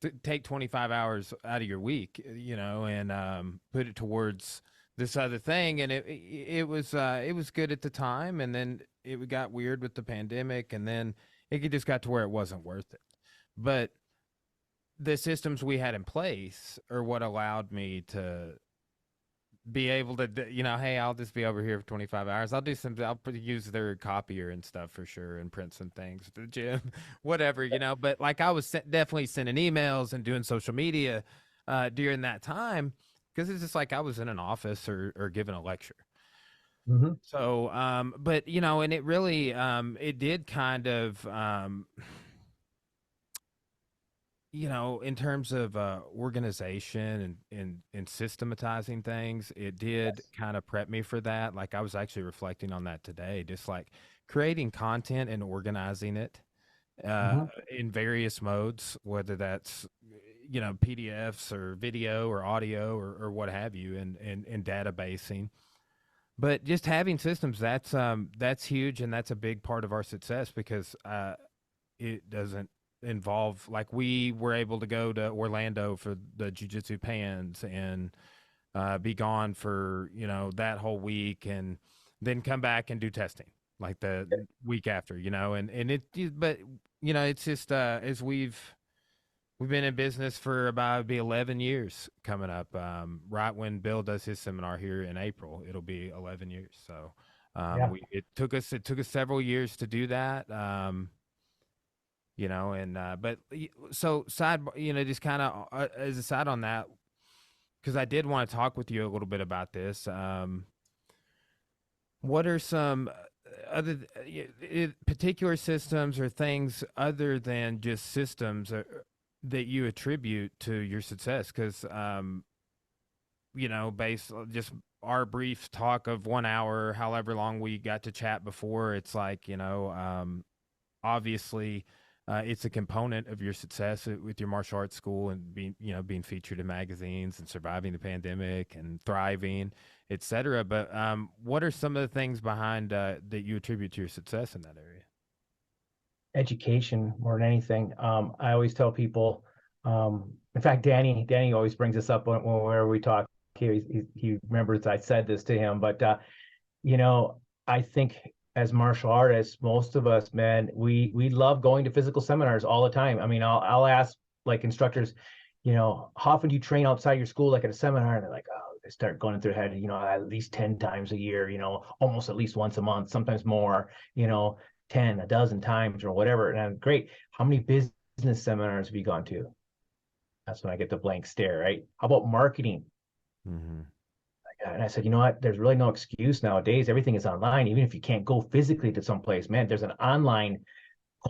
25 hours out of your week, and put it towards this other thing. And it was good at the time, and then it got weird with the pandemic, and then it just got to where it wasn't worth it. But the systems we had in place are what allowed me to be able to, hey, I'll just be over here for 25 hours. I'll use their copier and stuff for sure and print some things to the gym, whatever, But like I was definitely sending emails and doing social media during that time because it's just like I was in an office or giving a lecture. Mm-hmm. So, but, and it really, it did kind of, in terms of organization and systematizing things, it did Yes. kind of prep me for that. Like I was actually reflecting on that today, just like creating content and organizing it uh, Mm-hmm. in various modes, whether that's PDFs or video or audio or what have you, and databasing. But just having systems, that's huge, and that's a big part of our success because it doesn't involve like we were able to go to Orlando for the Jiu-Jitsu pans and be gone for that whole week and then come back and do testing like the week after, and but it's just as we've been in business for about be 11 years coming up, right when Bill does his seminar here in April, it'll be 11 years. So Yeah. it took us several years to do that. And but so side, just kind of as a side on that, because I did want to talk with you a little bit about this. What are some particular systems or things other than just systems that you attribute to your success? Because based on just our brief talk of 1 hour, however long we got to chat before, it's like obviously it's a component of your success with your martial arts school and being featured in magazines and surviving the pandemic and thriving, etc. But what are some of the things behind that you attribute to your success in that area? Education more than anything. I always tell people, in fact, Danny always brings this up whenever we talk. He remembers I said this to him, but you know, I think as martial artists, most of us, man, we love going to physical seminars all the time. I mean, I'll ask like instructors, how often do you train outside your school, like at a seminar? And they're like, oh, they start going into their head, at least 10 times a year, almost at least once a month, sometimes more, 10, a dozen times or whatever. And I'm great. How many business seminars have you gone to? That's when I get the blank stare, right? How about marketing? Mm-hmm. And I said, you know what? There's really no excuse nowadays. Everything is online. Even if you can't go physically to some place, man, there's an online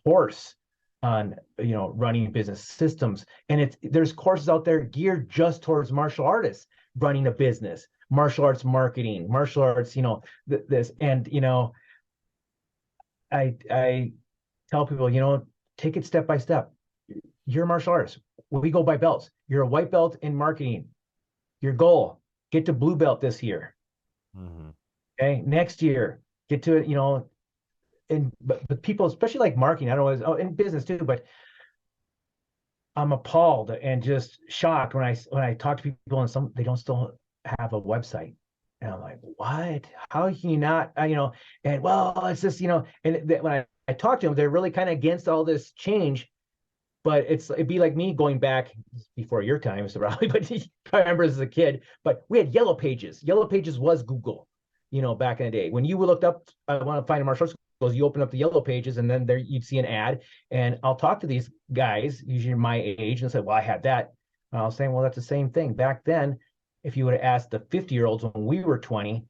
course on, running business systems. And there's courses out there geared just towards martial artists running a business, martial arts marketing, martial arts, this. And, I tell people, take it step by step. You're a martial artist. We go by belts. You're a white belt in marketing. Your goal, get to blue belt this year. Mm-hmm. Okay. Next year, get to it, but people, especially like marketing, I don't know, in business too, but I'm appalled and just shocked when I talk to people and they don't still have a website. And I'm like, what? How can you not, and well, it's just, and when I talk to them, they're really kind of against all this change, but it'd be like me going back before your time, so probably, but I remember as a kid, but we had yellow pages. Yellow pages was Google, back in the day. When you looked up, I want to find a martial arts schools, you open up the yellow pages and then there you'd see an ad. And I'll talk to these guys, usually my age, and say, well, I had that. And I was saying, well, that's the same thing. Back then, if you would have asked the 50-year-olds when we were 20,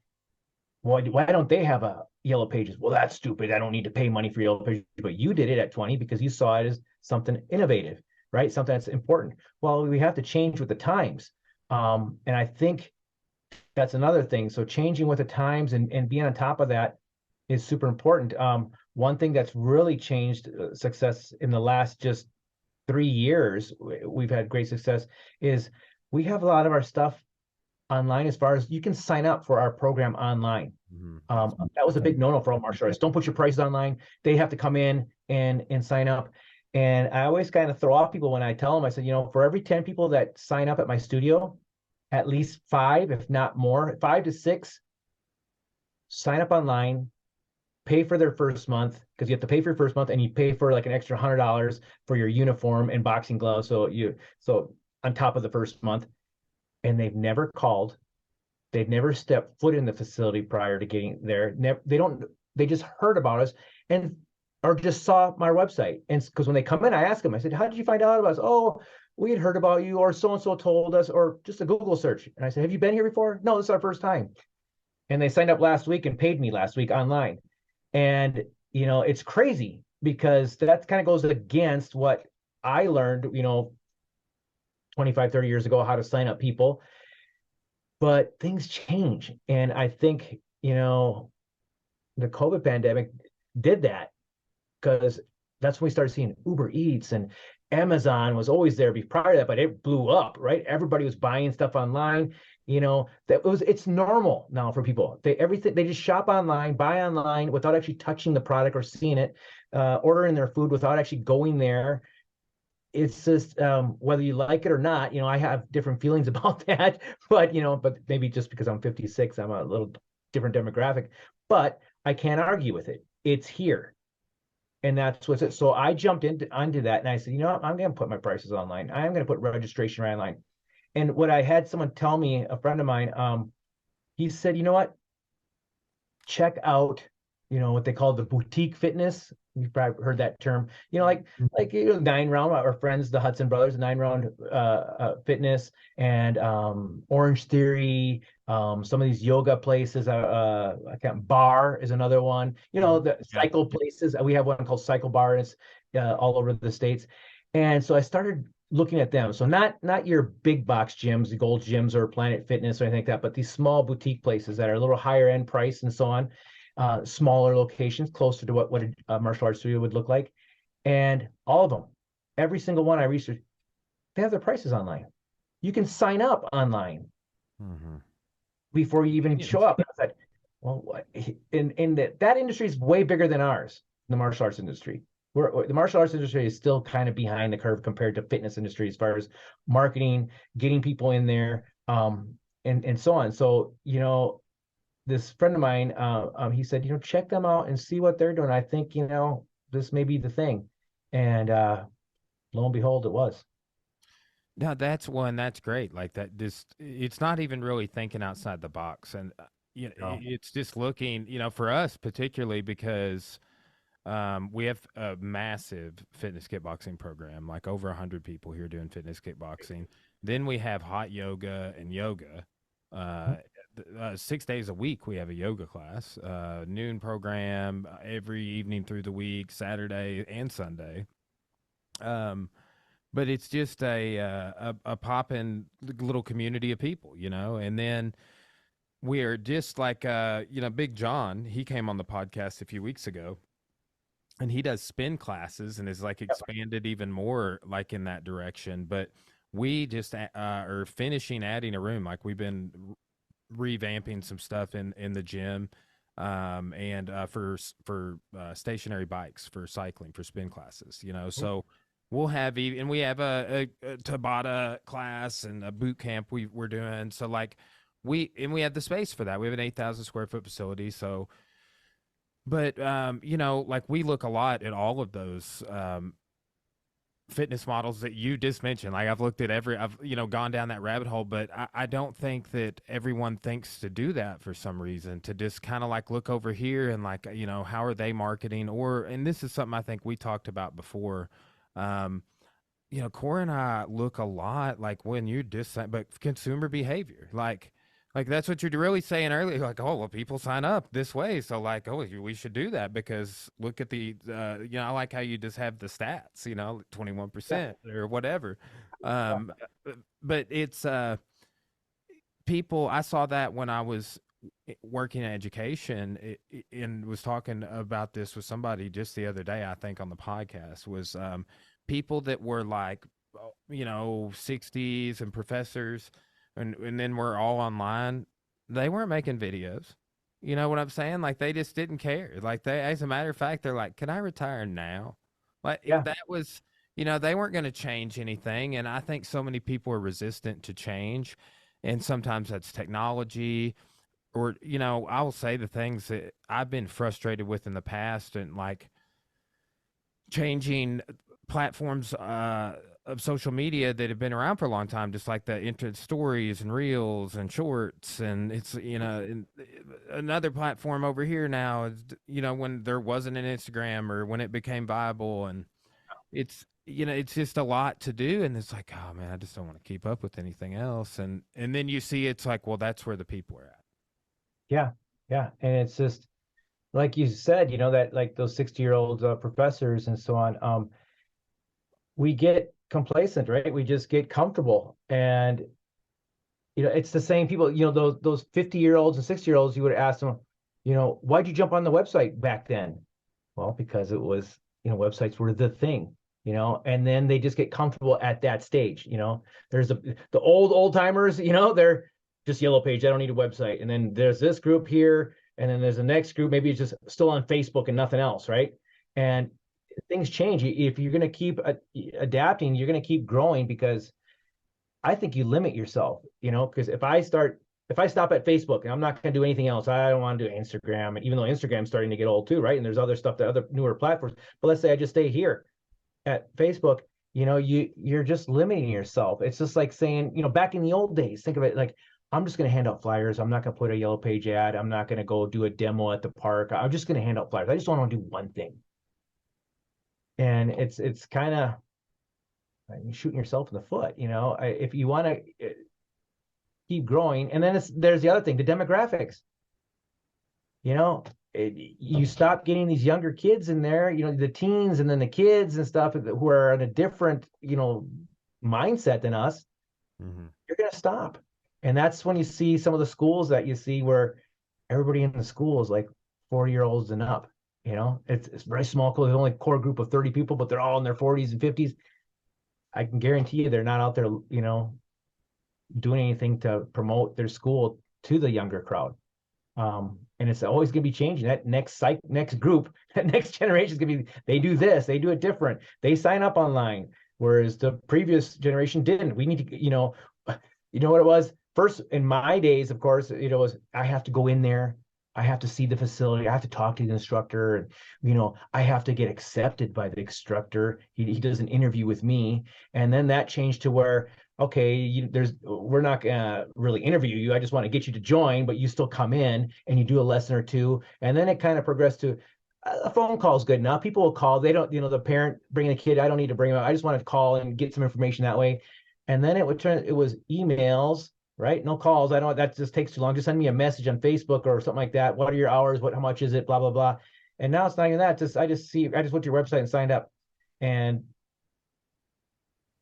Why don't they have a Yellow Pages? Well, that's stupid. I don't need to pay money for Yellow Pages, but you did it at 20 because you saw it as something innovative, right? Something that's important. Well, we have to change with the times. And I think that's another thing. So changing with the times and being on top of that is super important. One thing that's really changed success in the last just 3 years, we've had great success, is we have a lot of our stuff online as far as you can sign up for our program online. Mhm. That was a big no-no for all martial artists. Don't put your prices online. They have to come in and sign up. And I always kind of throw off people when I tell them, I said, for every 10 people that sign up at my studio, at least five, if not more, 5 to 6, sign up online, pay for their first month because you have to pay for your first month and you pay for like an extra $100 for your uniform and boxing gloves. So on top of the first month, and they've never called. They've never stepped foot in the facility prior to getting there. They just heard about us and or just saw my website. And because when they come in, I ask them, I said, how did you find out about us? Oh, we had heard about you, or so-and-so told us, or just a Google search. And I said, have you been here before? No, this is our first time. And they signed up last week and paid me last week online. And, it's crazy because that kind of goes against what I learned, 25, 30 years ago, how to sign up people. But things change. And I think, the COVID pandemic did that because that's when we started seeing Uber Eats, and Amazon was always there prior to that, but it blew up, right? Everybody was buying stuff online. It's normal now for people. They just shop online, buy online without actually touching the product or seeing it, ordering their food without actually going there. It's just whether you like it or not, I have different feelings about that. But maybe just because I'm 56, I'm a little different demographic. But I can't argue with it. It's here, and that's what's it. So I jumped onto that, and I said, I'm going to put my prices online. I'm going to put registration right online. And what I had someone tell me, a friend of mine, he said, you know what? Check out, what they call the boutique fitness. You've probably heard that term. Like 9 Round, our friends, the Hudson brothers, 9 Round Fitness, and Orange Theory. Some of these yoga places. I can't. Bar is another one. The Yeah. cycle places. We have one called Cycle Bar, and it's all over the states. And so I started looking at them. So not your big box gyms, the Gold Gyms or Planet Fitness or anything like that, but these small boutique places that are a little higher end price and so on, smaller locations, closer to what a martial arts studio would look like. And all of them, every single one I researched, they have their prices online. You can sign up online Mm-hmm. before you even Yeah. show up. And I said, well, what? In that industry is way bigger than ours, the martial arts industry. The martial arts industry is still kind of behind the curve compared to fitness industry as far as marketing, getting people in there, and so on. So, this friend of mine, he said, check them out and see what they're doing. I think, this may be the thing. And lo and behold, it was. No, that's great. Like that, just it's not even really thinking outside the box, and No. it's just looking, for us particularly because we have a massive fitness kickboxing program, like over 100 people here doing fitness kickboxing. Then we have hot yoga and yoga. Uh, 6 days a week we have a yoga class, noon program every evening through the week, Saturday and Sunday. Um, but it's just a poppin' little community of people, and then we're just like Big John. He came on the podcast a few weeks ago, and he does spin classes and is like expanded even more like in that direction. But we just are finishing adding a room. Like we've been revamping some stuff in the gym, and for stationary bikes for cycling for spin classes. So we'll have and we have a Tabata class and a boot camp we're doing. So like we have the space for that. We have an 8,000 square foot facility. So, but like we look a lot at all of those fitness models that you just mentioned. Like I've looked at I've gone down that rabbit hole, but I don't think that everyone thinks to do that for some reason, to just kind of like look over here and like, how are they marketing, and this is something I think we talked about before. Corey and I look a lot like when you but consumer behavior, like Like that's what you're really saying earlier. Like, oh well, people sign up this way, so like, oh, we should do that because look at the, I like how you just have the stats, 21% or whatever. Yeah. Um, but it's people. I saw that when I was working in education, and was talking about this with somebody just the other day. I think on the podcast was people that were like, 60s and professors and then we're all online. They weren't making videos. You know what I'm saying? Like they just didn't care. Like they, as a matter of fact, they're like, "Can I retire now?" Like Yeah. that was, they weren't going to change anything. And I think so many people are resistant to change, and sometimes that's technology, or I will say the things that I've been frustrated with in the past, and like changing platforms of social media that have been around for a long time, just like the internet stories and reels and shorts. And it's, another platform over here now is, when there wasn't an Instagram or when it became viable. And it's, it's just a lot to do. And it's like, oh man, I just don't want to keep up with anything else. And then you see, it's like, well, that's where the people are at. Yeah. Yeah. And it's just like you said, that like those 60-year-old professors and so on, we get complacent, right? We just get comfortable. And it's the same people, those 50-year-olds and 60-year-olds, you would ask them, why'd you jump on the website back then? Well, because it was, websites were the thing, and then they just get comfortable at that stage. There's the old timers, they're just yellow page. I don't need a website. And then there's this group here, and then there's the next group. Maybe it's just still on Facebook and nothing else, right? And things change. If you're going to keep adapting, you're going to keep growing, because I think you limit yourself, because if I stop at Facebook and I'm not going to do anything else, I don't want to do Instagram. And even though Instagram's starting to get old too, right? And there's other stuff, that other newer platforms. But let's say I just stay here at Facebook, you're just limiting yourself. It's just like saying, back in the old days, think of it like, I'm just going to hand out flyers. I'm not going to put a yellow page ad. I'm not going to go do a demo at the park. I'm just going to hand out flyers. I just don't want to do one thing. And it's kind of shooting yourself in the foot. If you want to keep growing. And then there's the other thing, the demographics. You stop getting these younger kids in there, the teens and then the kids and stuff who are in a different, mindset than us. Mm-hmm. You're going to stop. And that's when you see some of the schools that you see where everybody in the school is like 40-year-olds and up. It's very small. There's only a core group of 30 people, but they're all in their 40s and 50s. I can guarantee you they're not out there, doing anything to promote their school to the younger crowd. And it's always going to be changing. That next group, that next generation is going to be, they do this, they do it different. They sign up online, whereas the previous generation didn't. We need to, what it was first in my days, of course, was I have to go in there. I have to see the facility. I have to talk to the instructor, and I have to get accepted by the instructor. He does an interview with me, and then that changed to where, okay, we're not gonna really interview you. I just want to get you to join, but you still come in and you do a lesson or two, and then it kind of progressed to a phone call is good enough. People will call. They don't, the parent bringing a kid. I don't need to bring them. I just want to call and get some information that way. And then it was emails, right? No calls. I don't, that just takes too long. Just send me a message on Facebook or something like that. What are your hours? How much is it? Blah, blah, blah. And now it's not even that. I just went to your website and signed up. And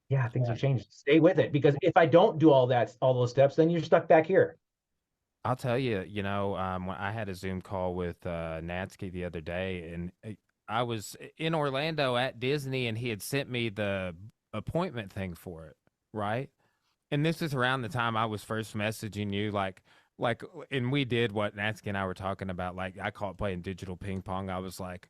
yeah, things have changed. Stay with it, because if I don't do all those steps, then you're stuck back here. I'll tell you, when I had a Zoom call with Natsky the other day, and I was in Orlando at Disney, and he had sent me the appointment thing for it, right? And this is around the time I was first messaging you, and we did what Natsky and I were talking about. Like, I call it playing digital ping pong. I was like,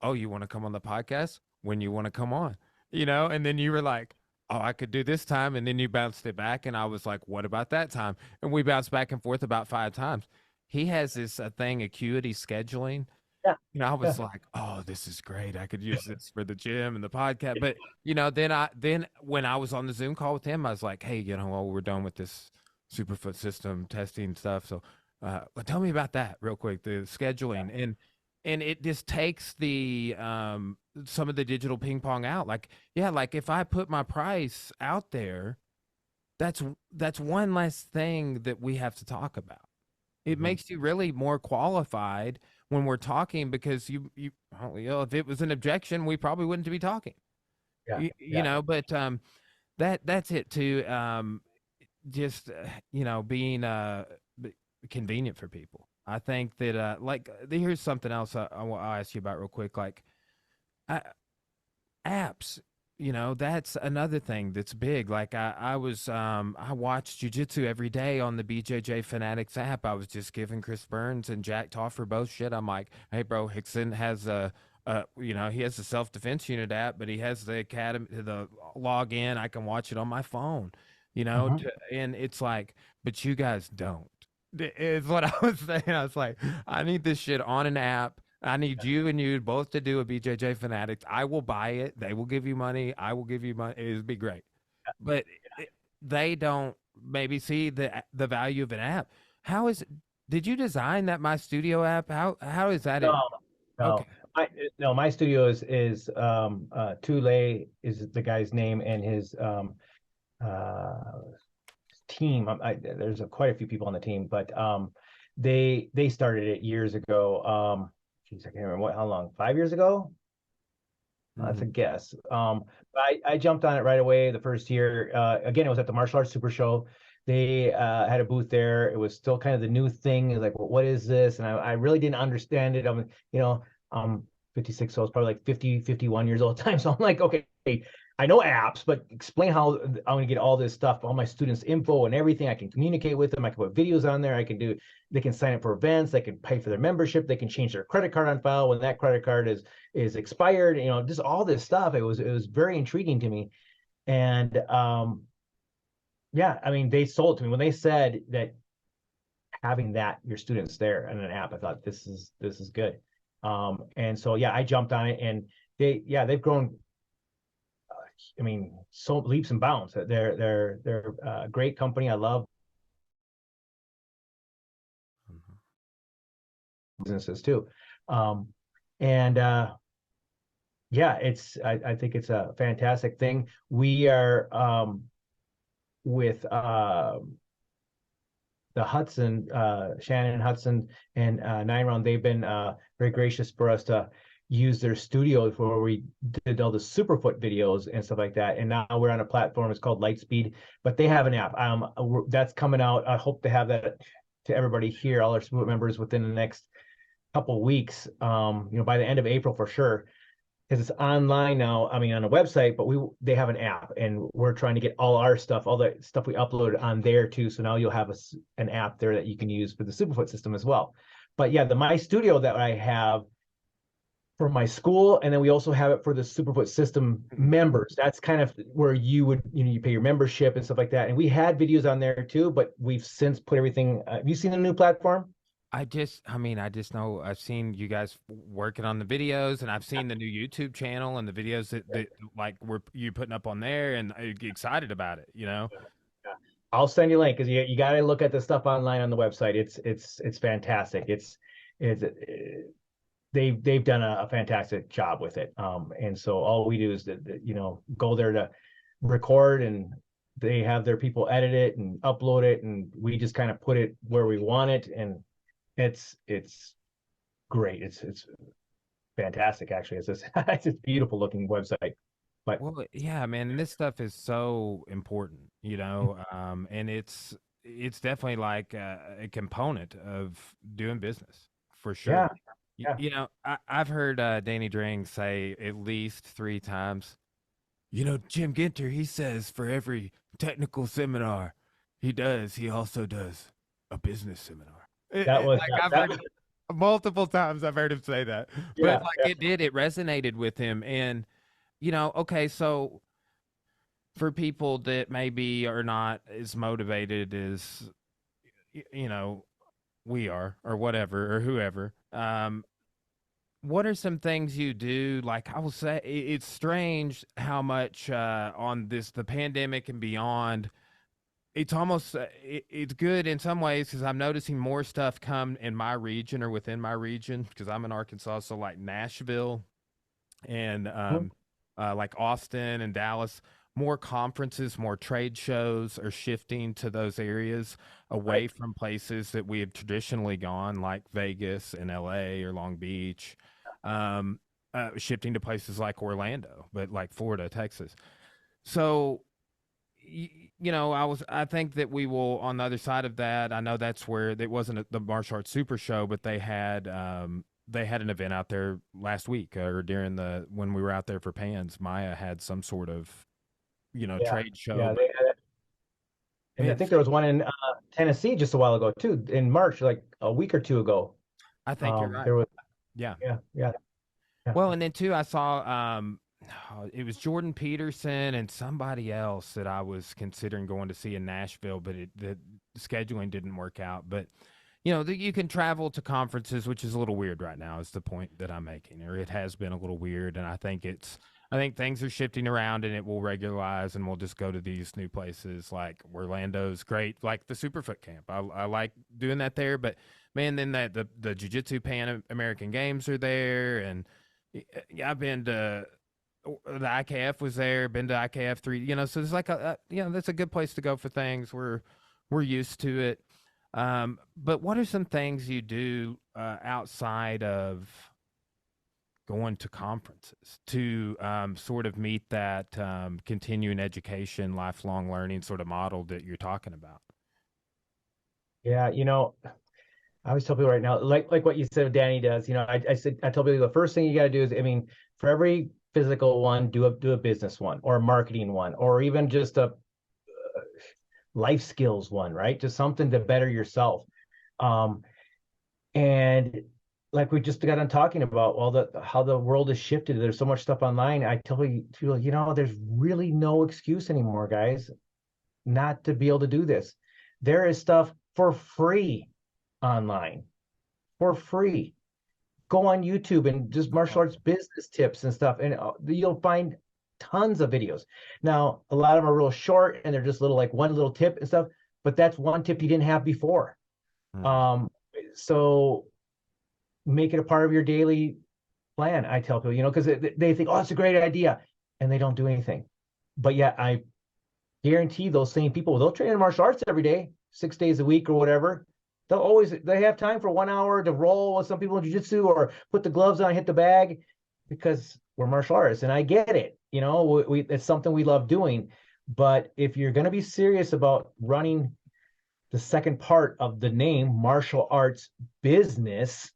"Oh, you want to come on the podcast? When you want to come on?" And then you were like, "Oh, I could do this time," and then you bounced it back, and I was like, "What about that time?" And we bounced back and forth about 5 times. He has this thing, Acuity Scheduling. Yeah. I Yeah. was like, "Oh, this is great. I could use this for the gym and the podcast." But then when I was on the Zoom call with him, I was like, "Hey, well, we're done with this Superfoot System testing stuff. So, tell me about that real quick, the scheduling." And it just takes the some of the digital ping pong out. Like, yeah, like if I put my price out there, that's one less thing that we have to talk about. It Mhm. makes you really more qualified when we're talking because well, if it was an objection, we probably wouldn't be talking. Yeah, You yeah. know, but that's it too. Just being convenient for people. I think that here's something else I'll ask you about real quick. Like I, apps, that's another thing that's big. Like I watched jujitsu every day on the BJJ Fanatics app. I was just giving Chris Burns and Jack Toffer both shit. I'm like, hey bro, Hickson has he has the self defense unit app, but he has the academy, the login. I can watch it on my phone, Mhm. and it's like, but you guys don't. Is what I was saying. I was like, I need this shit on an app. I need you and you both to do a BJJ Fanatics. I will buy it. They will give you money. I will give you money. It'd be great. But it, they don't maybe see the value of an app. How is did you design that My Studio app? How is that it? No, Okay. no. My studio is Tule is the guy's name, and his uh team. There's quite a few people on the team, but they started it years ago. Geez, I can't remember how long. 5 years ago? That's a Hmm. guess. I jumped on it right away the first year. Again, it was at the Martial Arts Super Show. They had a booth there. It was still kind of the new thing. It was like, well, what is this? And I really didn't understand it. I'm 56, so I was probably like 50, 51 years old at the time. So I'm like, okay, I know apps, but explain how I'm going to get all this stuff, all my students' info and everything. I can communicate with them. I can put videos on there. They can sign up for events. They can pay for their membership. They can change their credit card on file when that credit card is expired. Just all this stuff. It was very intriguing to me. And yeah, I mean, they sold it to me when they said that having your students there in an app. I thought this is good. And so yeah, I jumped on it, and they've grown. I mean, so leaps and bounds. They're a great company. I love businesses too. Um, and yeah, I think it's a fantastic thing. We are with the Hudson, Shannon Hudson and Nine Round. They've been very gracious for us to use their studio where we did all the Superfoot videos and stuff like that. And now we're on a platform. It's called Lightspeed, but they have an app. That's coming out. I hope to have that to everybody here, all our Superfoot members, within the next couple weeks. By the end of April for sure, because it's online now. I mean, on a website, but they have an app, and we're trying to get all our stuff, all the stuff we uploaded on there too. So now you'll have an app there that you can use for the Superfoot system as well. But yeah, the My Studio that I have for my school, and then we also have it for the Superfoot system members. That's kind of where you pay your membership and stuff like that. And we had videos on there too, but we've since put everything. Have you seen the new platform? I just know I've seen you guys working on the videos, and I've seen the new YouTube channel and the videos that like were you putting up on there, and I get excited about it. I'll send you a link because you got to look at the stuff online on the website. It's fantastic. It's they've done a fantastic job with it. And so all we do is go there to record, and they have their people edit it and upload it, and we just kind of put it where we want it, and it's great. It's fantastic actually. It's just it's a beautiful looking website. But Well, yeah, man, and this stuff is so important, and it's definitely like a component of doing business for yeah, sure. yeah. I've heard Danny Dring say at least 3 times. Jim Ginter, he says for every technical seminar he does, he also does a business seminar. That was Like I've that heard multiple times, I've heard him say that, but yeah, like yeah. it resonated with him, and okay, so for people that maybe are not as motivated as you know we are or whatever or whoever, what are some things you do? Like I will say it's strange how much on the pandemic and beyond, it's almost it's good in some ways because I'm noticing more stuff come in my region or within my region because I'm in Arkansas, so like Nashville and Mhm. like Austin and Dallas. more conferences, more trade shows are shifting to those areas away Right. from places that we have traditionally gone, like Vegas and LA or Long Beach, um, shifting to places like Orlando, but like Florida, Texas. So, I think that we will on the other side of that. I know that's where it wasn't the martial arts super show, but they had an event out there last week or during the when we were out there for Pans. Maya had some sort of Yeah. trade show, Yeah. but And I think there was one in Tennessee just a while ago too, in March, like a week or two ago. I think you're There right. was, Yeah. yeah, yeah, yeah, Well, and then too, I saw it was Jordan Peterson and somebody else that I was considering going to see in Nashville, but the scheduling didn't work out. But you can travel to conferences, which is a little weird right now. Is the point that I'm making, or it has been a little weird, and I think things are shifting around, and it will regularize, and we'll just go to these new places like Orlando's great, like the Superfoot camp. I like doing that there, but man, then the Jiu-Jitsu Pan American Games are there, and yeah, I've been to the IKF was there, been to IKF 3, so it's like that's a good place to go for things. We're used to it. But what are some things you do outside of going to conferences to sort of meet that continuing education, lifelong learning sort of model that you're talking about? yeah. I always tell people right now, like what you said, Danny does. I tell people the first thing you got to do is, I mean, for every physical one, do a business one, or a marketing one, or even just a life skills one, right? Just something to better yourself. Um, and like we just got on talking about, well, how the world has shifted. There's so much stuff online. I tell people, there's really no excuse anymore, guys, not to be able to do this. There is stuff for free online, for free. Go on YouTube and just martial arts business tips and stuff, and you'll find tons of videos. Now, a lot of them are real short and they're just little, like one little tip and stuff, but that's one tip you didn't have before. Mhm. So make it a part of your daily plan. I tell people, because they think, oh, it's a great idea, and they don't do anything. But yeah, I guarantee those same people, they'll train in martial arts every day, 6 days a week or whatever. They have time for 1 hour to roll with some people in jiu-jitsu or put the gloves on, hit the bag, because we're martial artists. And I get it. It's something we love doing. But if you're going to be serious about running the second part of the name, martial arts business,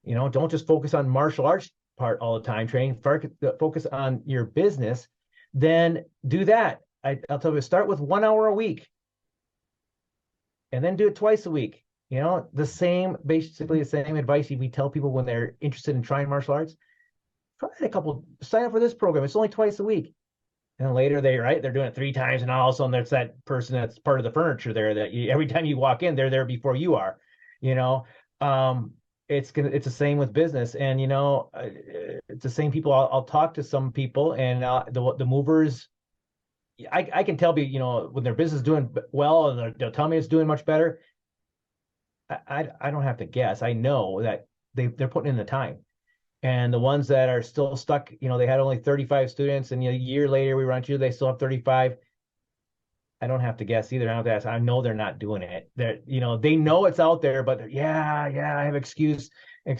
don't just focus on martial arts part all the time training, focus on your business, then do that. I'll tell you, start with 1 hour a week and then do it twice a week. Basically the same advice we tell people when they're interested in trying martial arts. Sign up for this program. It's only twice a week. And then later they're doing it 3 times, and all of a sudden there's that person that's part of the furniture there that every time you walk in, they're there before you are. You know, um, it's the same with business, and it's the same people. I'll talk to some people, and the movers. I can tell you, when their business is doing well, and they'll tell me it's doing much better. I don't have to guess. I know that they're putting in the time. And the ones that are still stuck, they had only 35 students, and a year later we run to, they still have 35. I don't have to guess either. I don't have to ask. I know they're not doing it. They know it's out there, but yeah, I have excuse. And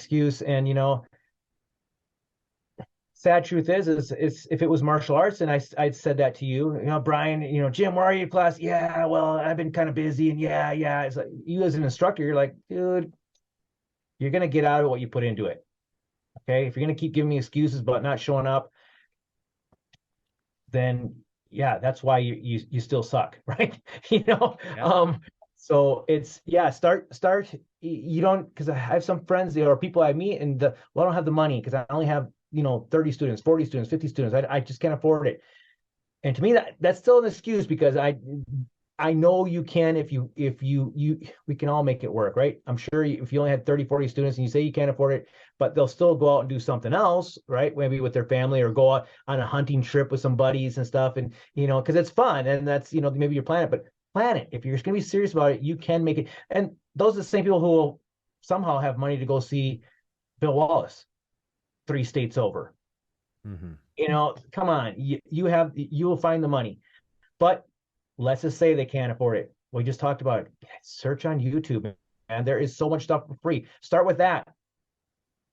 sad truth is if it was martial arts, and I'd said that to you, Brian, Jim, where are you in class? Yeah, well, I've been kind of busy, and yeah. It's like, you as an instructor, you're like, dude, you're gonna get out of what you put into it. Okay, if you're gonna keep giving me excuses about not showing up, then yeah, that's why you still suck, right? you know. Yep. So it's, yeah, start. You don't, because I have some friends or people I meet, and I don't have the money because I only have 30 students, 40 students, 50 students. I just can't afford it. And to me, that's still an excuse, because I know you can, if we can all make it work, right? I'm sure if you only had 30, 40 students and you say you can't afford it, but they'll still go out and do something else, right? Maybe with their family, or go out on a hunting trip with some buddies and stuff. And, because it's fun, and that's, maybe your planet, but plan it. If you're going to be serious about it, you can make it. And those are the same people who will somehow have money to go see Bill Wallace 3 states over. Mm-hmm. Come on, you will find the money. But let's just say they can't afford it. We just talked about it. Search on YouTube, and there is so much stuff for free. Start with that.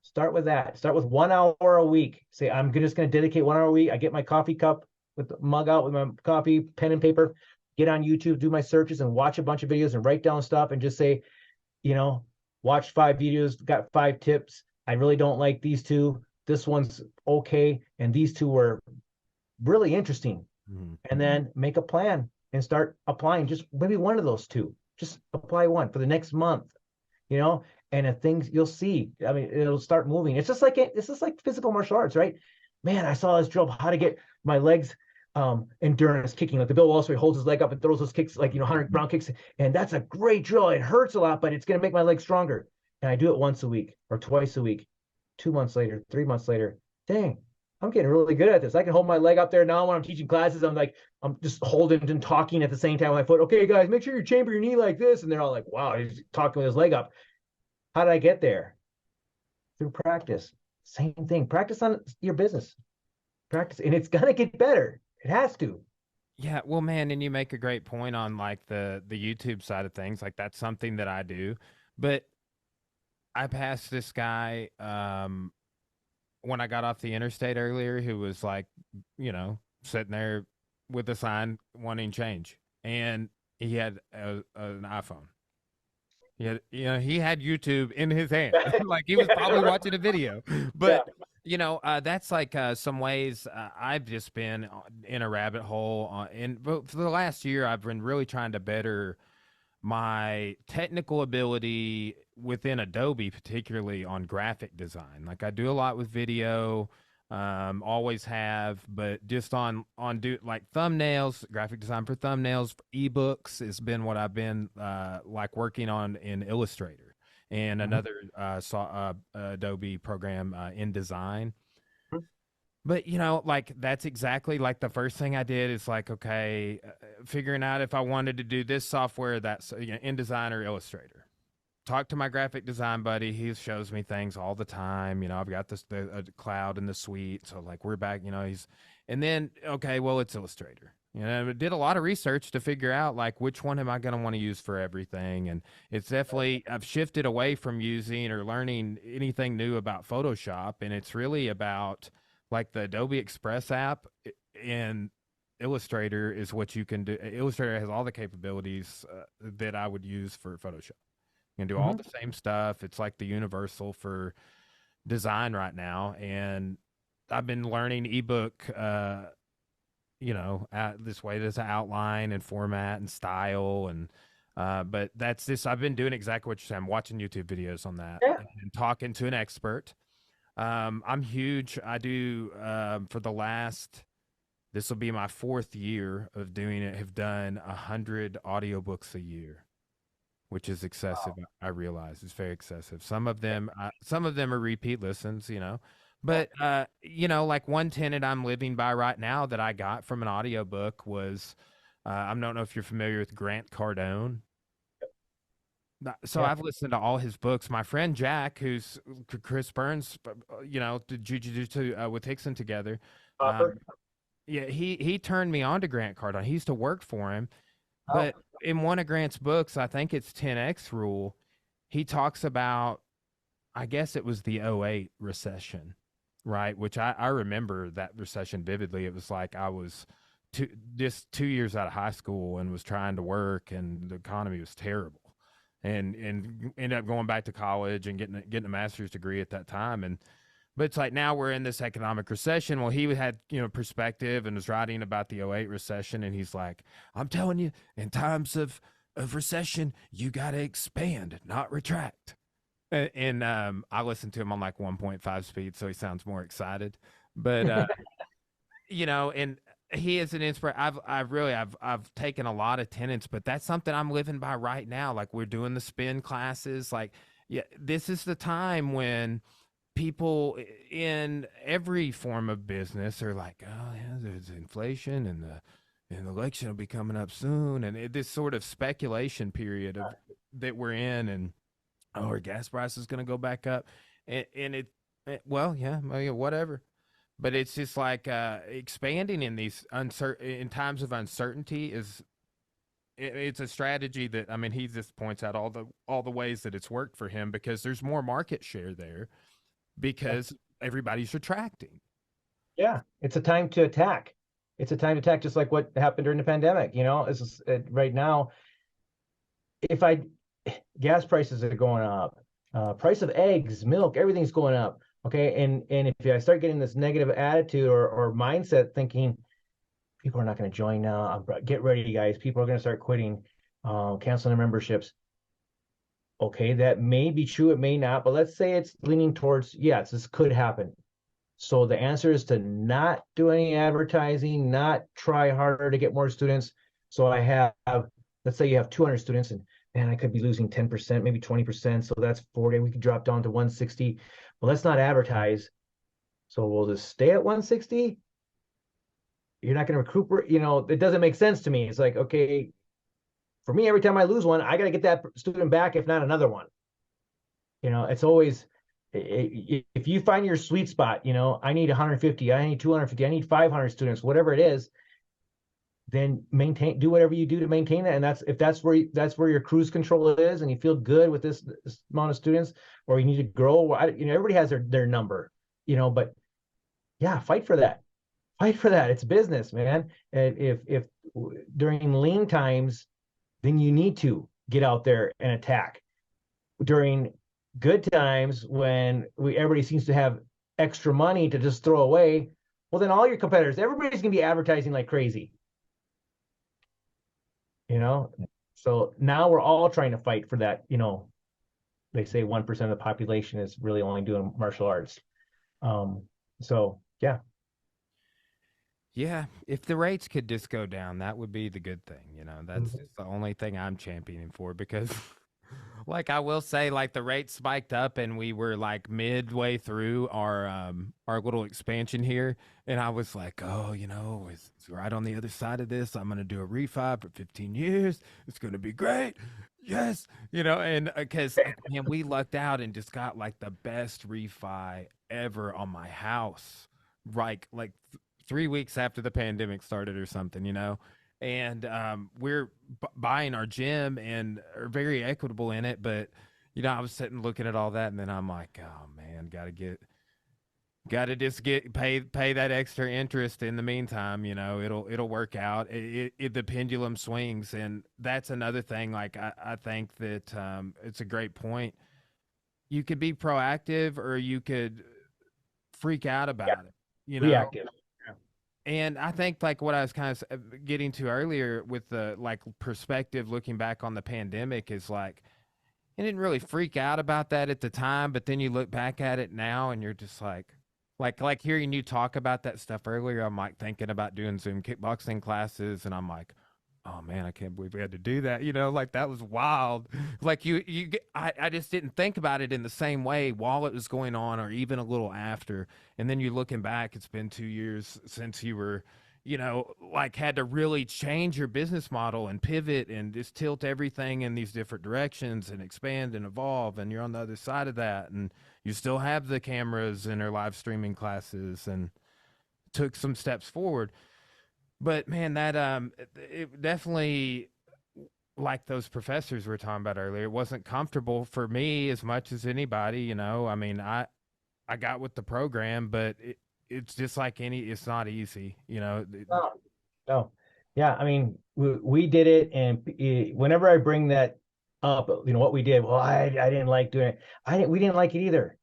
Start with that. Start with 1 hour a week. Say, I'm just going to dedicate 1 hour a week. I get my coffee cup with the mug out with my coffee, pen and paper, get on YouTube, do my searches, and watch a bunch of videos and write down stuff and just say, you know, watch 5 videos, got 5 tips. I really don't like these two. This one's okay. And these two were really interesting. Mm-hmm. And then make a plan and start applying just maybe one of those two. Just apply one for the next month, you know, and if things you'll see, I mean, it'll start moving. It's just like physical martial arts, right? Man, I saw this drill how to get my legs endurance kicking, like the Bill Walsh where he holds his leg up and throws those kicks, like 100 pound kicks, and that's a great drill. It hurts a lot, but it's going to make my legs stronger. And I do it once a week or twice a week. 2 months later, 3 months later, dang, I'm getting really good at this. I can hold my leg up there now when I'm teaching classes. I'm just holding and talking at the same time with my foot. Okay, guys, make sure you chamber your knee like this. And they're all like, wow, he's talking with his leg up. How did I get there? Through practice. Same thing. Practice on your business. Practice, and it's gonna get better. It has to. Yeah, well, man, and you make a great point on like the YouTube side of things. Like that's something that I do. But I passed this guy when I got off the interstate earlier who was like, sitting there with a sign wanting change. And he had an iPhone. He had YouTube in his hand. Like he was probably watching a video. Yeah. But that's like some ways I've just been in a rabbit hole. But for the last year, I've been really trying to better my technical ability within Adobe, particularly on graphic design. Like I do a lot with video, always have, but just on do like thumbnails, graphic design for thumbnails, for ebooks has been what I've been like working on in Illustrator and Mhm. another Adobe program InDesign. But like that's exactly like the first thing I did is like, okay, figuring out if I wanted to do this software that's InDesign or Illustrator. Talk to my graphic design buddy. He shows me things all the time. I've got the cloud in the suite, so like we're back. And then okay, well it's Illustrator. I did a lot of research to figure out like which one am I going to want to use for everything, and it's definitely I've shifted away from using or learning anything new about Photoshop, and it's really about like the Adobe Express app and Illustrator is what you can do. Illustrator has all the capabilities that I would use for Photoshop. You can do all Mhm. the same stuff. It's like the universal for design right now. And I've been learning ebook, this way there's an outline and format and style. But that's this, I've been doing exactly what you're saying. I'm watching YouTube videos on that Yeah. and talking to an expert. I'm huge. I do, for the last, this will be my 4th year of doing it, have done 100 audiobooks a year, which is excessive. I realize it's very excessive. Some of them are repeat listens, Yeah. but like one tenet I'm living by right now that I got from an audiobook was, I don't know if you're familiar with Grant Cardone. So Yeah. I've listened to all his books. My friend Jack, who's Chris Burns, did jiu-jitsu with Hickson together. Offer. Um, yeah, he turned me on to Grant Cardone. He used to work for him, Oh. but in one of Grant's books, I think it's 10X rule, he talks about, I guess it was the '08 recession, right? Which I remember that recession vividly. It was like I was just 2 years out of high school and was trying to work, and the economy was terrible. And ended up going back to college and getting a master's degree at that time. But it's like now we're in this economic recession. Well, he had, perspective and was writing about the '08 recession. And he's like, I'm telling you, in times of recession, you got to expand, not retract. And I listened to him on like 1.5 speed, so he sounds more excited. But, and he is an inspiration. I've taken a lot of tenets, but that's something I'm living by right now. Like we're doing the spin classes. Like, yeah, this is the time when people in every form of business are like, oh yeah, there's inflation and the election will be coming up soon, and this sort of speculation period of that we're in, and our gas price is going to go back up, and well, yeah, whatever. but it's just like expanding in these uncertain in times of uncertainty is it's a strategy that I mean he just points out all the ways that it's worked for him because there's more market share there Yeah. because everybody's retracting. Yeah, it's a time to attack. It's a time to attack, just like what happened during the pandemic. Right now, if I gas prices are going up, price of eggs, milk, everything's going up. Okay, and if I start getting this negative attitude or mindset, thinking people are not going to join now, get ready, guys. People are going to start quitting, canceling their memberships. Okay, that may be true. It may not, but let's say it's leaning towards yes, this could happen. So the answer is to not do any advertising, not try harder to get more students. So I have, let's say you have 200 students and man, I could be losing 10%, maybe 20%. So that's 40. We could drop down to 160. Well, let's not advertise. So we'll just stay at 160. You're not going to recuperate. It doesn't make sense to me. It's like, okay, for me, every time I lose one, I got to get that student back, if not another one. It's always, if you find your sweet spot, I need 150, I need 250, I need 500 students, whatever it is, then do whatever you do to maintain that. And that's where your cruise control is, and you feel good with this amount of students, or you need to grow. Everybody has their number, but yeah, fight for that. Fight for that. It's business, man. And if during lean times, then you need to get out there and attack. During good times when everybody seems to have extra money to just throw away, well, then all your competitors, everybody's going to be advertising like crazy. So now we're all trying to fight for that. They say 1% of the population is really only doing martial arts. So yeah. Yeah, if the rates could just go down, that would be the good thing. That's Mhm. just the only thing I'm championing for because like I will say, like the rate spiked up and we were like midway through our little expansion here, and I was like, oh, it's right on the other side of this. I'm gonna do a refi for 15 years. It's gonna be great. Yes, and because like man, we lucked out and just got like the best refi ever on my house, like 3 weeks after the pandemic started or something, and we're buying our gym and are very equitable in it. But I was sitting looking at all that, and then I'm like, oh man, gotta just get pay that extra interest in the meantime. It'll work out. The pendulum swings, and that's another thing. Like I think that it's a great point. You could be proactive, or you could freak out Yeah, about it. reactive. And I think like what I was kind of getting to earlier with the like perspective looking back on the pandemic is like I didn't really freak out about that at the time, but then you look back at it now and you're just like hearing you talk about that stuff earlier, I'm like thinking about doing Zoom kickboxing classes and I'm like, oh man, I can't believe we had to do that. Like that was wild. Like I just didn't think about it in the same way while it was going on or even a little after. And then you're looking back, it's been 2 years since you were, like had to really change your business model and pivot and just tilt everything in these different directions and expand and evolve. And you're on the other side of that. And you still have the cameras and our live streaming classes and took some steps forward. But man, that it definitely like those professors we were talking about earlier. It wasn't comfortable for me as much as anybody. I mean, I got with the program, but it's just like it's not easy. No, no. Yeah, I mean, we did it, and whenever I bring that up, what we did, well, I didn't like doing it. We didn't like it either.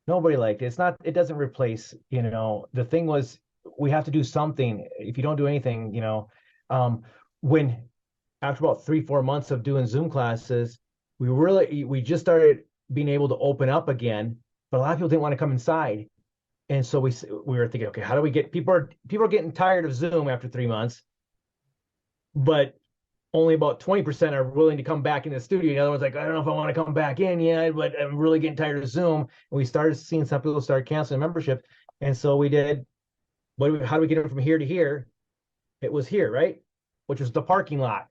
Nobody liked it. It doesn't replace, the thing was we have to do something. If you don't do anything, um, when after about 3, 4 months of doing Zoom classes, we just started being able to open up again, but a lot of people didn't want to come inside. And so we were thinking, okay, how do we get people are getting tired of Zoom after 3 months, but only about 20% are willing to come back in the studio. The other one's like, I don't know if I want to come back in yet, but I'm really getting tired of Zoom. And we started seeing some people start canceling membership. And so we did, how do we get them from here to here? It was here, right? Which was the parking lot.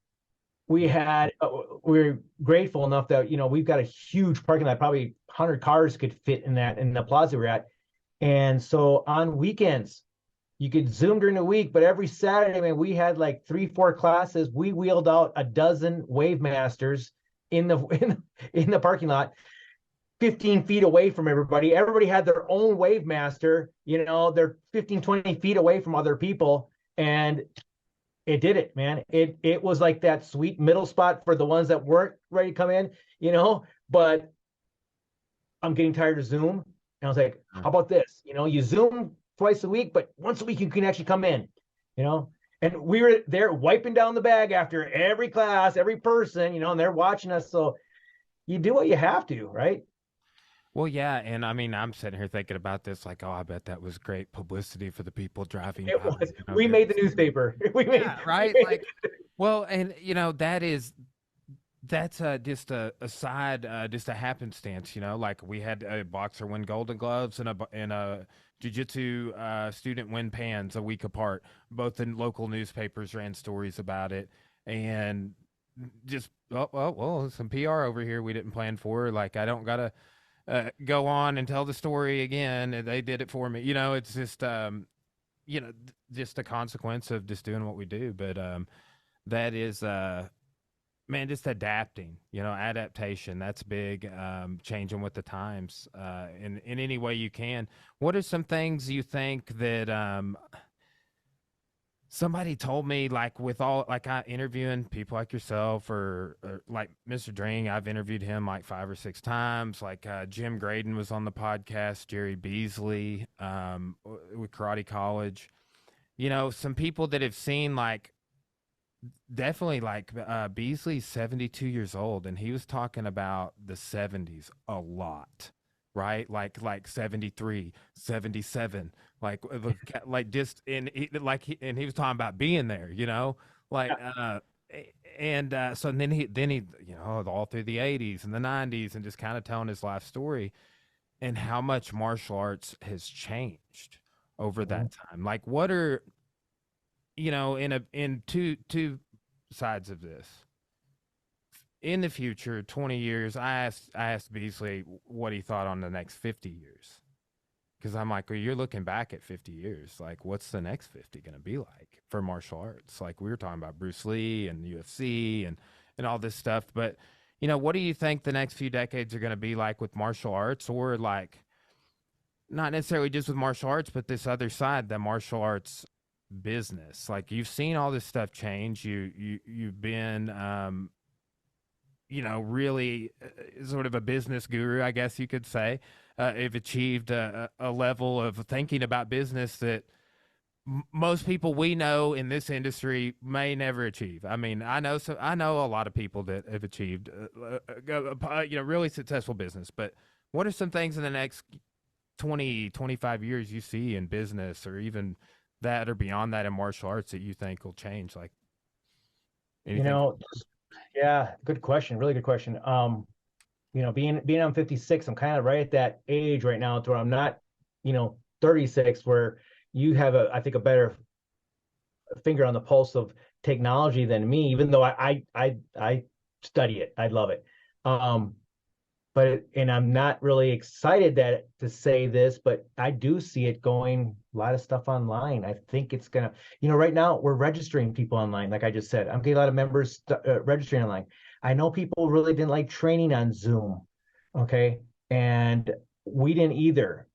We're grateful enough that, we've got a huge parking lot, probably 100 cars could fit in the plaza we're at. And so on weekends, you could Zoom during the week, but every Saturday, man, we had like 3, 4 classes. We wheeled out a dozen wave masters in the in the parking lot, 15 feet away from everybody. Everybody had their own wave master, they're 15, 20 feet away from other people. And it did it, man. It was like that sweet middle spot for the ones that weren't ready to come in, but I'm getting tired of Zoom. And I was like, how about this? You Zoom twice a week, but once a week you can actually come in, you know? And we were there wiping down the bag after every class, every person, and they're watching us. So you do what you have to, right? Well, yeah, and I mean, I'm sitting here thinking about this, like, oh, I bet that was great publicity for the people driving It by. was. We There made the was, newspaper. yeah, We right. made Like, well, and that's just a side, just a happenstance. Like we had a boxer win Golden Gloves and a jiu-jitsu student win pans a week apart. Both in local newspapers ran stories about it, and just well, some PR over here we didn't plan for. Like I don't gotta go on and tell the story again. And they did it for me. It's just just a consequence of just doing what we do. But that is man, just adapting, adaptation. That's big. Changing with the times in any way you can. What are some things you think that somebody told me, like with all, like I interviewing people like yourself or like Mr. Dring, I've interviewed him like 5 or 6 times. Like Jim Graydon was on the podcast, Jerry Beasley with Karate College. Some people that have seen like definitely like Beasley's 72 years old and he was talking about the 70s a lot, right? Like 73, 77, like just and he was talking about being there, like and so then he all through the 80s and the 90s and just kind of telling his life story and how much martial arts has changed over Mhm. that time. Like what are in two sides of this. In the future, 20 years, I asked Beasley what he thought on the next 50 years. Because I'm like, well, you're looking back at 50 years. Like, what's the next 50 going to be like for martial arts? Like, we were talking about Bruce Lee and UFC and all this stuff. But, what do you think the next few decades are going to be like with martial arts or like, not necessarily just with martial arts, but this other side, the martial arts business? Like you've seen all this stuff change. You've been really sort of a business guru, I guess you could say. Have achieved a level of thinking about business that most people we know in this industry may never achieve. I mean, I know a lot of people that have achieved really successful business, but what are some things in the next 20, 25 years you see in business or even that or beyond that in martial arts that you think will change? Like You anything? know, yeah, good question. Really good question. Being I'm 56, I'm kind of right at that age right now to where I'm not, 36, where you have I think a better finger on the pulse of technology than me, even though I study it. I love it. Um, and I'm not really excited that to say this, but I do see it going a lot of stuff online. I think it's gonna, right now we're registering people online, like I just said. I'm getting a lot of members registering online. I know people really didn't like training on Zoom, okay, and we didn't either.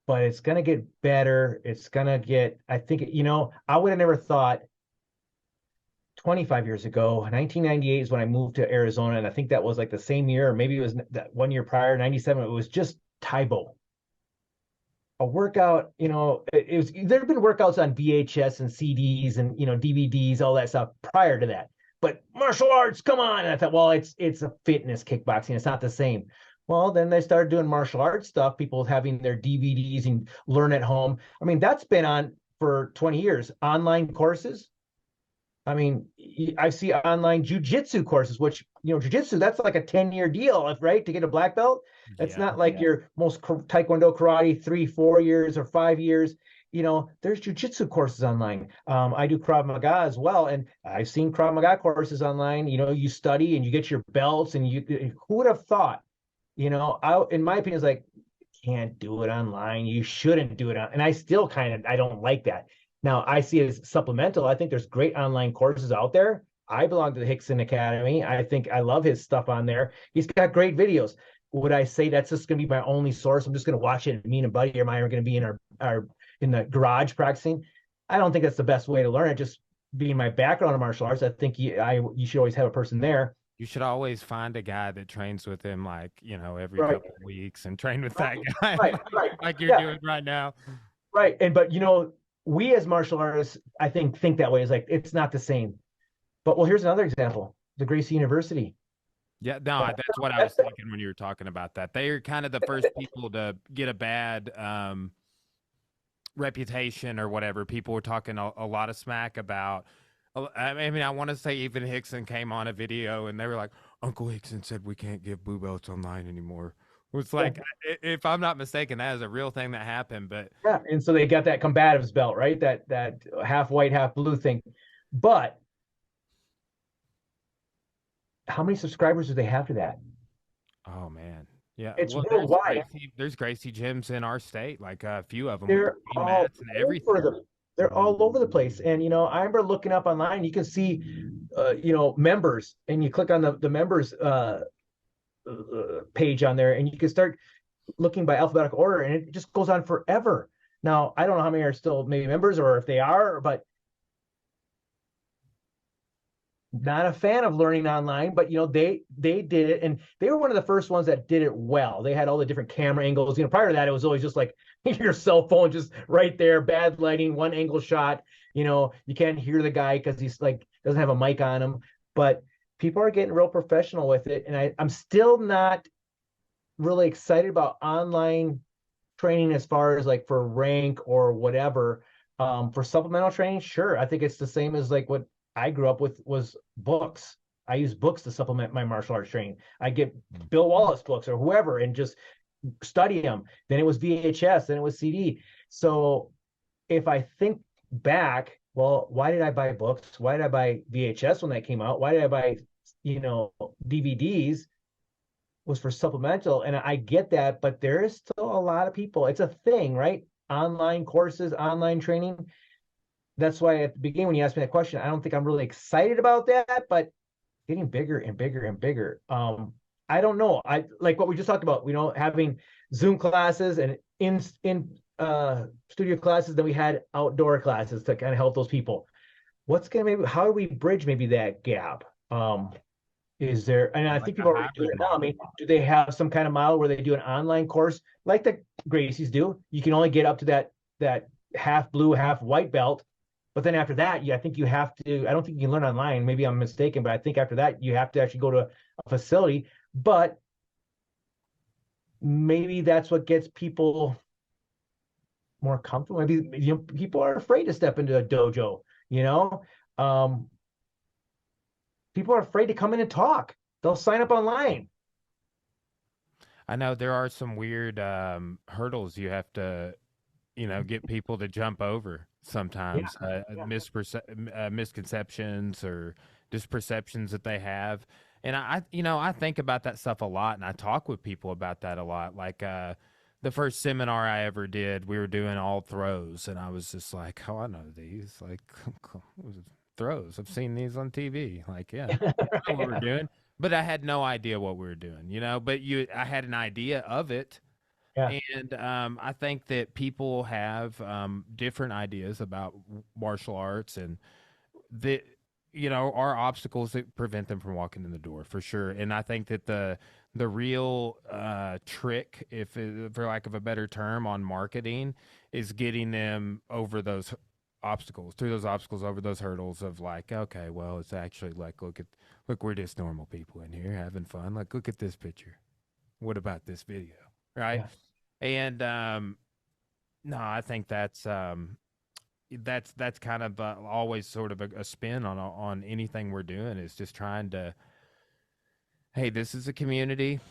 But it's gonna get better. It's gonna get. I think I would have never thought 25 years ago. 1998 is when I moved to Arizona, and I think that was like the same year, or maybe it was that one year prior, 97. It was just Taibo, a workout. It was there have been workouts on VHS and CDs and DVDs, all that stuff prior to that. But martial arts, come on! And I thought, well, it's a fitness kickboxing. It's not the same. Well, then they started doing martial arts stuff. People having their DVDs and learn at home. I mean, that's been on for 20 years. Online courses. I mean, I see online jujitsu courses, which, jujitsu, that's like a 10-year deal, right? To get a black belt. That's Yeah. not like your most taekwondo karate, 3, 4 years or 5 years. There's jujitsu courses online. I do Krav Maga as well. And I've seen Krav Maga courses online. You study and you get your belts and who would have thought, in my opinion, it's like can't do it online. You shouldn't do it on. And I still I don't like that. Now I see it as supplemental. I think there's great online courses out there. I belong to the Hickson Academy. I think I love his stuff on there. He's got great videos. Would I say that's just going to be my only source? I'm just going to watch it. Me and a buddy of mine are going to be in our in the garage practicing. I don't think that's the best way to learn it. Just being my background in martial arts, I think you should always have a person there. You should always find a guy that trains with him, like, every Right, couple of weeks and train with that right, guy right, right. like you're Yeah, doing right now. right. And but we as martial artists, I think that way. Is like it's not the same. But well, here's another example: the Gracie University. Yeah, no, That, that's what I was that's thinking when you were talking about that. They are kind of the first people to get a bad reputation or whatever. People were talking a lot of smack about. I mean, I want to say even Hickson came on a video and they were like, Uncle Hickson said we can't give blue belts online anymore. It's yeah, like, if I'm not mistaken, that is a real thing that happened. But yeah. And so they got that combatives belt, right? That half white, half blue thing. But how many subscribers do they have to that? oh man, yeah. It's Well, worldwide. There's Gracie gyms in our state, like a few of them with They're green all mats and over everything. they're all over the place. And I remember looking up online, you can see members, and you click on the members page on there, and you can start looking by alphabetical order, and it just goes on forever. Now, I don't know how many are still maybe members or if they are, but not a fan of learning online. But they did it, and they were one of the first ones that did it well. They had all the different camera angles. Prior to that, it was always just like your cell phone just right there, bad lighting, one angle shot. You can't hear the guy because he's like doesn't have a mic on him. But people are getting real professional with it, and I'm still not really excited about online training as far as like for rank or whatever. For supplemental training, sure. I think it's the same as like what I grew up with was books. I use books to supplement my martial arts training. I get Bill Wallace books or whoever and just study them. Then it was VHS, then it was CD. So if I think back, well, why did I buy books? Why did I buy VHS when that came out? Why did I buy, DVDs? Was for supplemental, and I get that, but there is still a lot of people. It's a thing, right? Online courses, online training. That's why at the beginning when you asked me that question, I don't think I'm really excited about that, but getting bigger and bigger and bigger. I don't know. I like what we just talked about, having Zoom classes and in studio classes, then we had outdoor classes to kind of help those people. How do we bridge maybe that gap? Is there, and I Like think a people are already doing hybrid it now. I model. mean, do they have some kind of model where they do an online course like the Gracies do? You can only get up to that half blue, half white belt. But then after that, I think you have to, I don't think you can learn online. Maybe I'm mistaken, but I think after that, you have to actually go to a facility. But maybe that's what gets people more comfortable. Maybe people are afraid to step into a dojo, you know? Um, People are afraid to come in and talk. They'll sign up online. I know there are some weird hurdles you have to, get people to jump over Yeah, sometimes, yeah. misconceptions or just perceptions that they have. And I think about that stuff a lot, and I talk with people about that a lot. Like the first seminar I ever did, we were doing all throws, and I was just like, "Oh, I know these. Like throws. I've seen these on TV. Like, yeah, I know what we're doing." But I had no idea what we were doing, But I had an idea of it, Yeah. and I think that people have different ideas about martial arts, and the are obstacles that prevent them from walking in the door for sure. And I think that the real trick, for lack of a better term, on marketing is getting them over those obstacles, through those obstacles, over those hurdles of like, okay, well, it's actually like, look, we're just normal people in here having fun. Like, look at this picture. What about this video? Right. Yeah. And no, I think that's kind of always sort of a spin on anything we're doing, is just trying to, hey, this is a community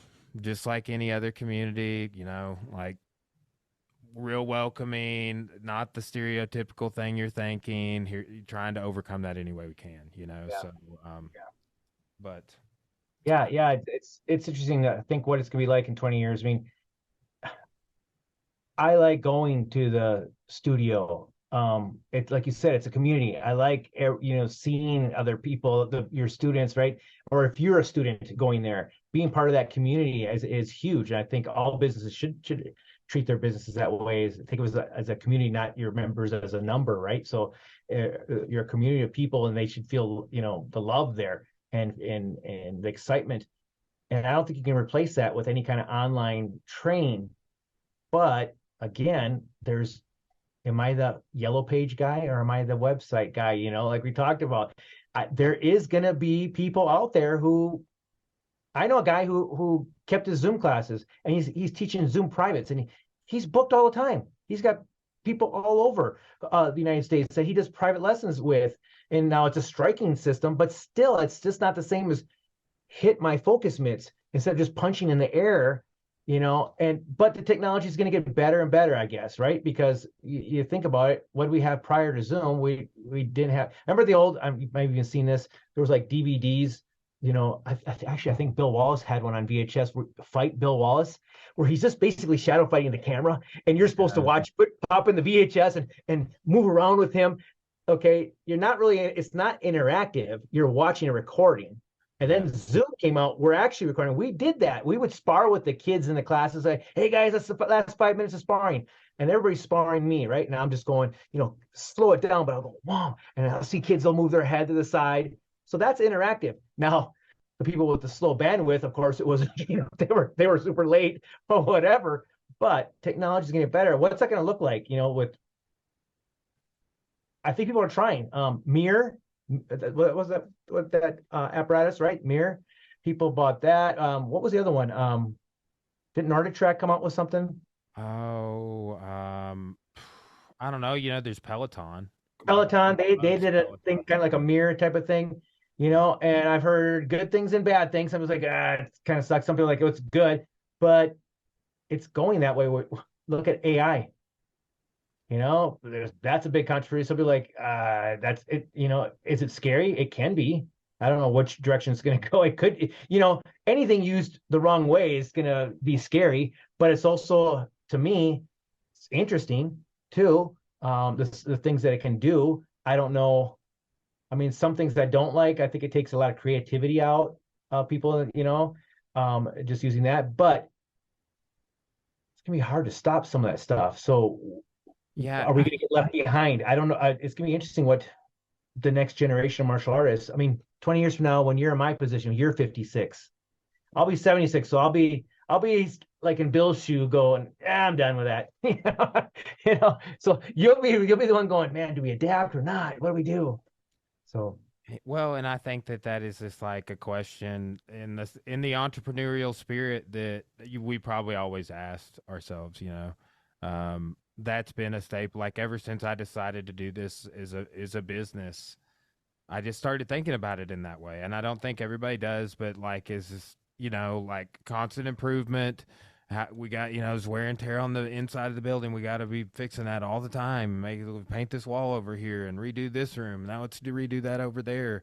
just like any other community, like real welcoming, not the stereotypical thing you're thinking. Here, trying to overcome that any way we can. Yeah. So, but Yeah, yeah, it's interesting to think what it's gonna be like in 20 years. I mean, I like going to the studio. It's like you said, it's a community. I like seeing other people, your students, right? Or if you're a student going there, being part of that community is huge. And I think all businesses should treat their businesses that way. Think of it as a community, not your members as a number, right? So you're a community of people, and they should feel the love there and the excitement. And I don't think you can replace that with any kind of online training. But again, am I the yellow page guy or am I the website guy? Like we talked about, there is going to be people out there who, I know a guy who kept his Zoom classes, and he's teaching Zoom privates, and he's booked all the time. He's got people all over the United States that he does private lessons with. And now it's a striking system, but still, it's just not the same as hit my focus mitts instead of just punching in the air. But the technology is going to get better and better, I guess, right? Because you think about it, what we have prior to Zoom, we didn't have. Remember the old? You might have even seen this. There was like DVDs. Actually, I think Bill Wallace had one on VHS. Fight Bill Wallace, where he's just basically shadow fighting the camera, and you're supposed to watch, pop in the VHS and move around with him. Okay, you're not really. It's not interactive. You're watching a recording. And then Zoom came out. We're actually recording. We did that. We would spar with the kids in the classes. Like, hey guys, that's the last 5 minutes of sparring, and everybody's sparring me, right? And I'm just going, slow it down. But I'll go, wow, and I'll see kids. They'll move their head to the side. So that's interactive. Now, the people with the slow bandwidth, of course, it was they were super late or whatever. But technology is going to get better. What's that going to look like? I think people are trying mirror. What was that? What that apparatus, right? Mirror. People bought that. What was the other one? Didn't Nordic Track come out with something? Oh, I don't know. There's Peloton. Peloton. They did a thing kind of like a mirror type of thing, And I've heard good things and bad things. I was like, it kind of sucks. Some people are like, oh, it's good, but it's going that way. Look at AI. That's a big controversy. Some people like, that's it. Is it scary? It can be. I don't know which direction it's going to go. It could, anything used the wrong way is going to be scary, but it's also, to me, it's interesting too. The things that it can do. I don't know. I mean, some things that I don't like, I think it takes a lot of creativity out of people, just using that, but it's going to be hard to stop some of that stuff. So, yeah, are we going to get left behind? I don't know. It's going to be interesting what the next generation of martial artists. I mean, 20 years from now, when you're in my position, you're 56. I'll be 76, so I'll be like in Bill's shoe, going, I'm done with that. So you'll be the one going, man, do we adapt or not? What do we do? So. Well, and I think that is just like a question in the entrepreneurial spirit that we probably always asked ourselves. That's been a staple. Like ever since I decided to do this is a business, I just started thinking about it in that way. And I don't think everybody does, but like is this, like constant improvement. We got, is wear and tear on the inside of the building. We got to be fixing that all the time. Paint this wall over here and redo this room. Now let's redo that over there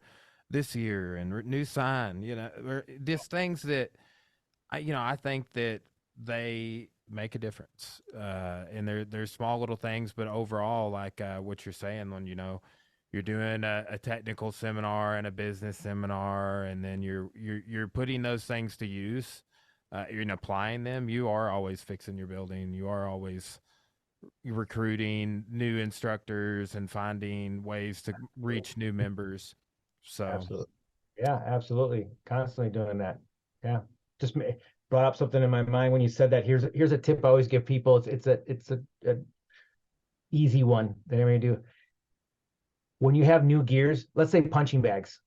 this year and new sign. Just things that I think that they make a difference. And they're small little things, but overall, like what you're saying, when you're doing a technical seminar and a business seminar, and then you're putting those things to use. You're applying them. You are always fixing your building. You are always recruiting new instructors and finding ways to reach new members. So, absolutely, yeah, absolutely, constantly doing that. Yeah, just brought up something in my mind when you said that. Here's a tip I always give people. It's a easy one that I'm going to do. When you have new gears, let's say punching bags.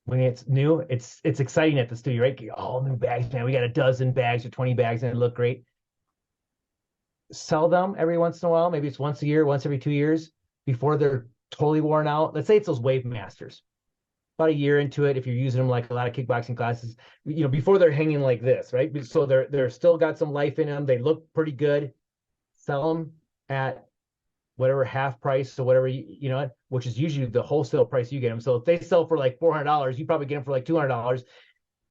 When it's new, it's exciting at the studio, right? All new bags, man. We got a dozen bags or 20 bags and they look great. Sell them every once in a while. Maybe it's once a year, once every 2 years before they're totally worn out. Let's say it's those Wave Masters. About a year into it, if you're using them like a lot of kickboxing classes, before they're hanging like this, right? So they're still got some life in them. They look pretty good. Sell them at whatever half price or whatever, which is usually the wholesale price you get them. So if they sell for like $400, you probably get them for like $200.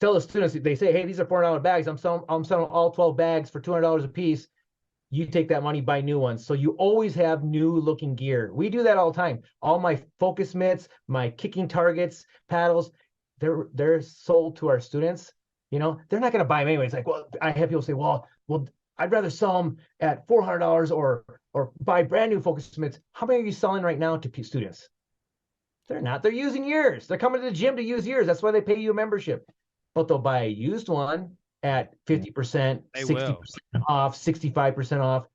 Tell the students, they say, hey, these are $400 bags. I'm selling all 12 bags for $200 a piece. you take that money, buy new ones. So you always have new looking gear. We do that all the time. All my focus mitts, my kicking targets, paddles, they're sold to our students. They're not going to buy them anyway. It's like, well, I have people say, well, I'd rather sell them at $400 or buy brand new focus mitts. How many are you selling right now to students? They're not. They're using yours. They're coming to the gym to use yours. That's why they pay you a membership. But they'll buy a used one at 50%, They will. 60% off, 65% off,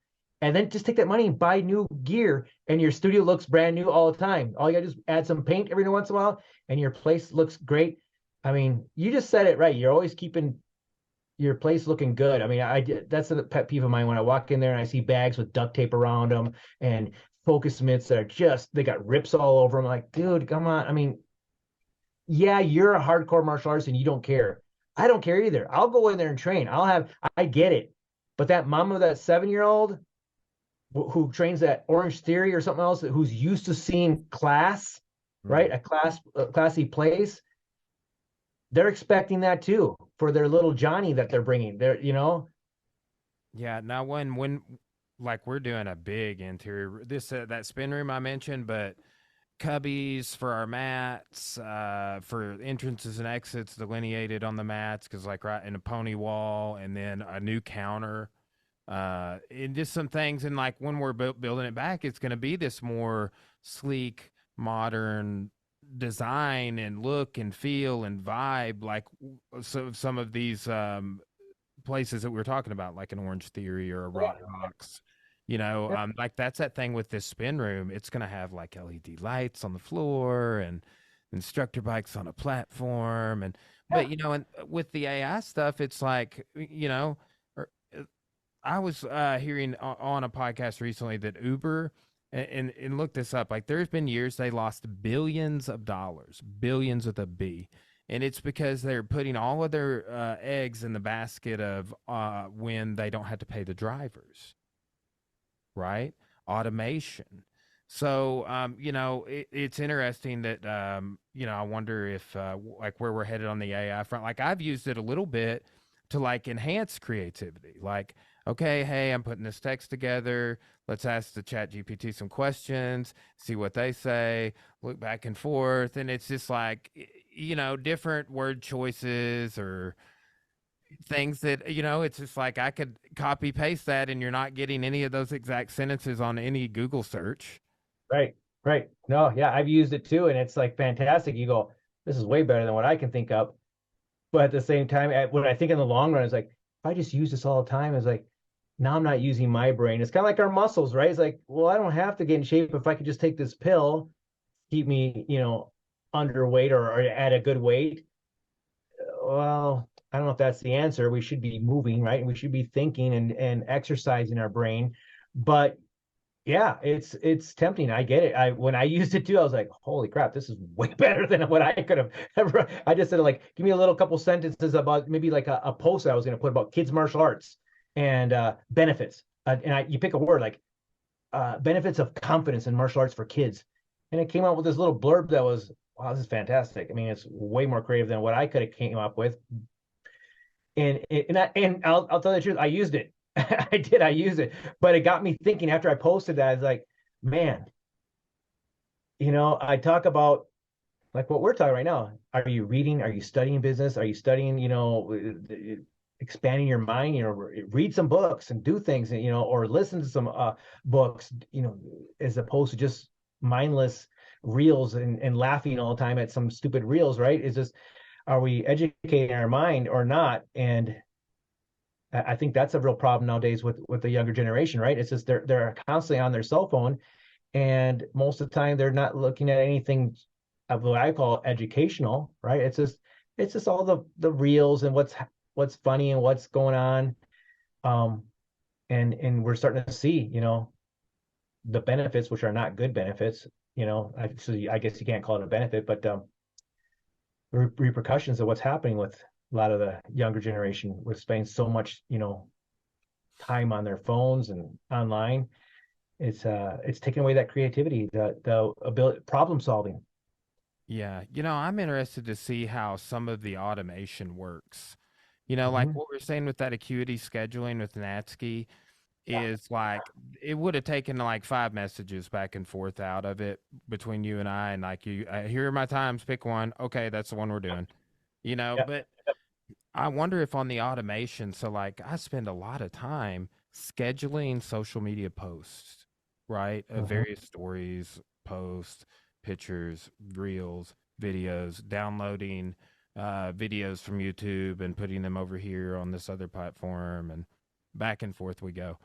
and then just take that money and buy new gear, and your studio looks brand new all the time. All you got to do is add some paint every once in a while, and your place looks great. I mean, you just said it right. You're always keeping your place looking good. I mean, that's a pet peeve of mine when I walk in there and I see bags with duct tape around them and focus mitts that are they got rips all over them. Like, dude, come on. I mean, yeah, you're a hardcore martial artist and you don't care. I don't care either. I'll go in there and train. I get it. But that mom of that 7-year-old who trains at Orange Theory or something else, who's used to seeing class, right? A classy place. They're expecting that too for their little Johnny that they're bringing. Yeah. Now, when like we're doing a big interior, that spin room I mentioned, but cubbies for our mats, for entrances and exits delineated on the mats, because like right in a pony wall, and then a new counter, and just some things. And like when we're building it back, it's going to be this more sleek, modern design and look and feel and vibe, like so some of these places that we were talking about, like an Orange Theory or a Rock Rocks. Like that's that thing with this spin room. It's gonna have like LED lights on the floor and instructor bikes on a platform, and but and with the AI stuff, it's like I was hearing on a podcast recently that Uber and look this up. Like there's been years they lost billions of dollars, billions with a B, and it's because they're putting all of their eggs in the basket of when they don't have to pay the drivers, right? Automation. So, it's interesting that, I wonder if, like, where we're headed on the AI front. Like, I've used it a little bit to, like, enhance creativity. Like, okay, hey, I'm putting this text together. Let's ask the Chat GPT some questions, see what they say, look back and forth. And it's just like, different word choices or things that it's just like I could copy paste that and you're not getting any of those exact sentences on any Google search. Right. No, yeah, I've used it too, and it's like fantastic. You go, this is way better than what I can think of. But at the same time, when I think in the long run, it's like, if I just use this all the time, it's like, now I'm not using my brain. It's kind of like our muscles, right? It's like, well, I don't have to get in shape if I could just take this pill, keep me, underweight or at a good weight. Well, I don't know if that's the answer. We should be moving, right? And we should be thinking and exercising our brain. But yeah, it's tempting. I get it. When I used it too, I was like, holy crap, this is way better than what I could have ever. I just said, like, give me a little couple sentences about maybe like a post that I was going to put about kids martial arts and benefits. You pick a word like benefits of confidence in martial arts for kids. And it came out with this little blurb that was, wow, this is fantastic. I mean, it's way more creative than what I could have came up with. And I'll tell you the truth, I used it. I used it, but it got me thinking after I posted that. I was like, man, I talk about like what we're talking right now. Are you reading? Are you studying business? Are you studying, expanding your mind, read some books and do things, or listen to some books, as opposed to just mindless reels and laughing all the time at some stupid reels, right? It's just, are we educating our mind or not? And I think that's a real problem nowadays with the younger generation, right? It's just they're constantly on their cell phone, and most of the time they're not looking at anything of what I call educational, right? It's just all the reels and what's funny and what's going on, and we're starting to see, the benefits, which are not good benefits, so I guess you can't call it a benefit, but repercussions of what's happening with a lot of the younger generation with spending so much, time on their phones and online. It's taking away that creativity, the ability, problem solving. Yeah, I'm interested to see how some of the automation works. Like Mm-hmm. what we're saying with that acuity scheduling with Natsky. is like it would have taken like 5 messages back and forth out of it between you and I, and like here are my times, pick one. Okay, that's the one we're doing. Yeah. But I wonder if on the automation, so like I spend a lot of time scheduling social media posts, right? Of Mhm. various stories, posts, pictures, reels, videos, downloading videos from YouTube and putting them over here on this other platform, and back and forth we go.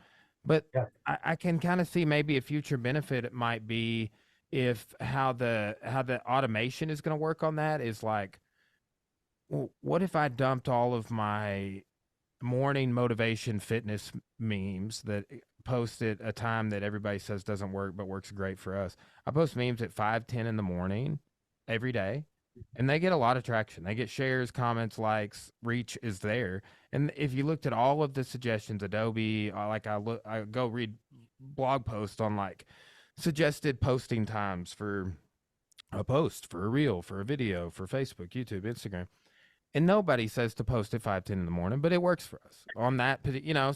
But Yeah. I can kind of see maybe a future benefit it might be if how the automation is going to work on that is like, well, what if I dumped all of my morning motivation fitness memes that post at a time that everybody says doesn't work but works great for us? I post memes at 5:10 in the morning every day, and they get a lot of traction. They get shares, comments, likes, reach is there. And if you looked at all of the suggestions, Adobe, I go read blog posts on like suggested posting times for a post, for a reel, for a video, for Facebook, YouTube, Instagram, and nobody says to post at 5:10 in the morning, but it works for us on that,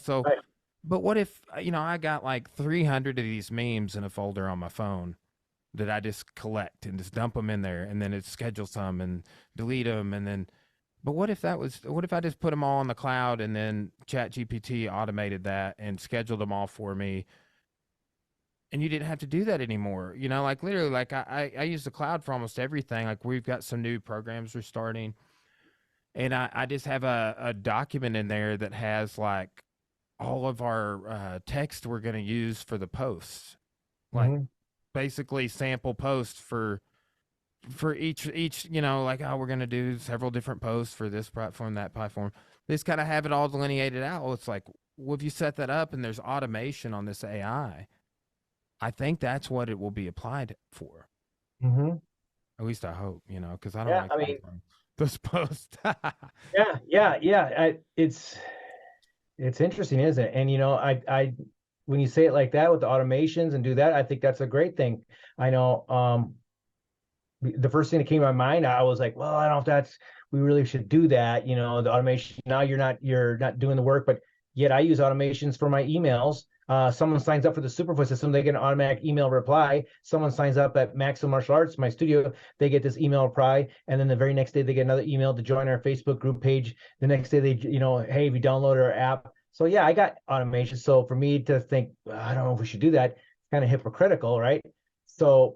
so, Right. but what if, I got like 300 of these memes in a folder on my phone that I just collect and just dump them in there, and then it schedule some and delete them, and then, but what if I just put them all on the cloud, and then chat GPT automated that and scheduled them all for me, and you didn't have to do that anymore? Like literally, like I use the cloud for almost everything. Like we've got some new programs we're starting, and I just have a document in there that has like all of our text we're going to use for the posts, like Mhm. basically sample posts for each, like, oh, we're going to do several different posts for this platform, that platform. They just kind of have it all delineated out. Well, it's like, well, if you set that up and there's automation on this I think that's what it will be applied for. Mhm. At least I hope, because I don't Yeah. like I mean, those posts. yeah, yeah, yeah. It's interesting, isn't it? And when you say it like that with the automations and do that, I think that's a great thing. I know. The first thing that came to my mind, I was like, well, I don't know if that's we really should do that. The automation. Now you're not doing the work, but yet I use automations for my emails. Someone signs up for the Superfoot system, they get an automatic email reply. Someone signs up at Maximum Martial Arts, my studio, they get this email reply, and then the very next day they get another email to join our Facebook group page. The next day hey, we downloaded our app. So yeah, I got automation. So for me to think, well, I don't know if we should do that, it's kind of hypocritical, right? So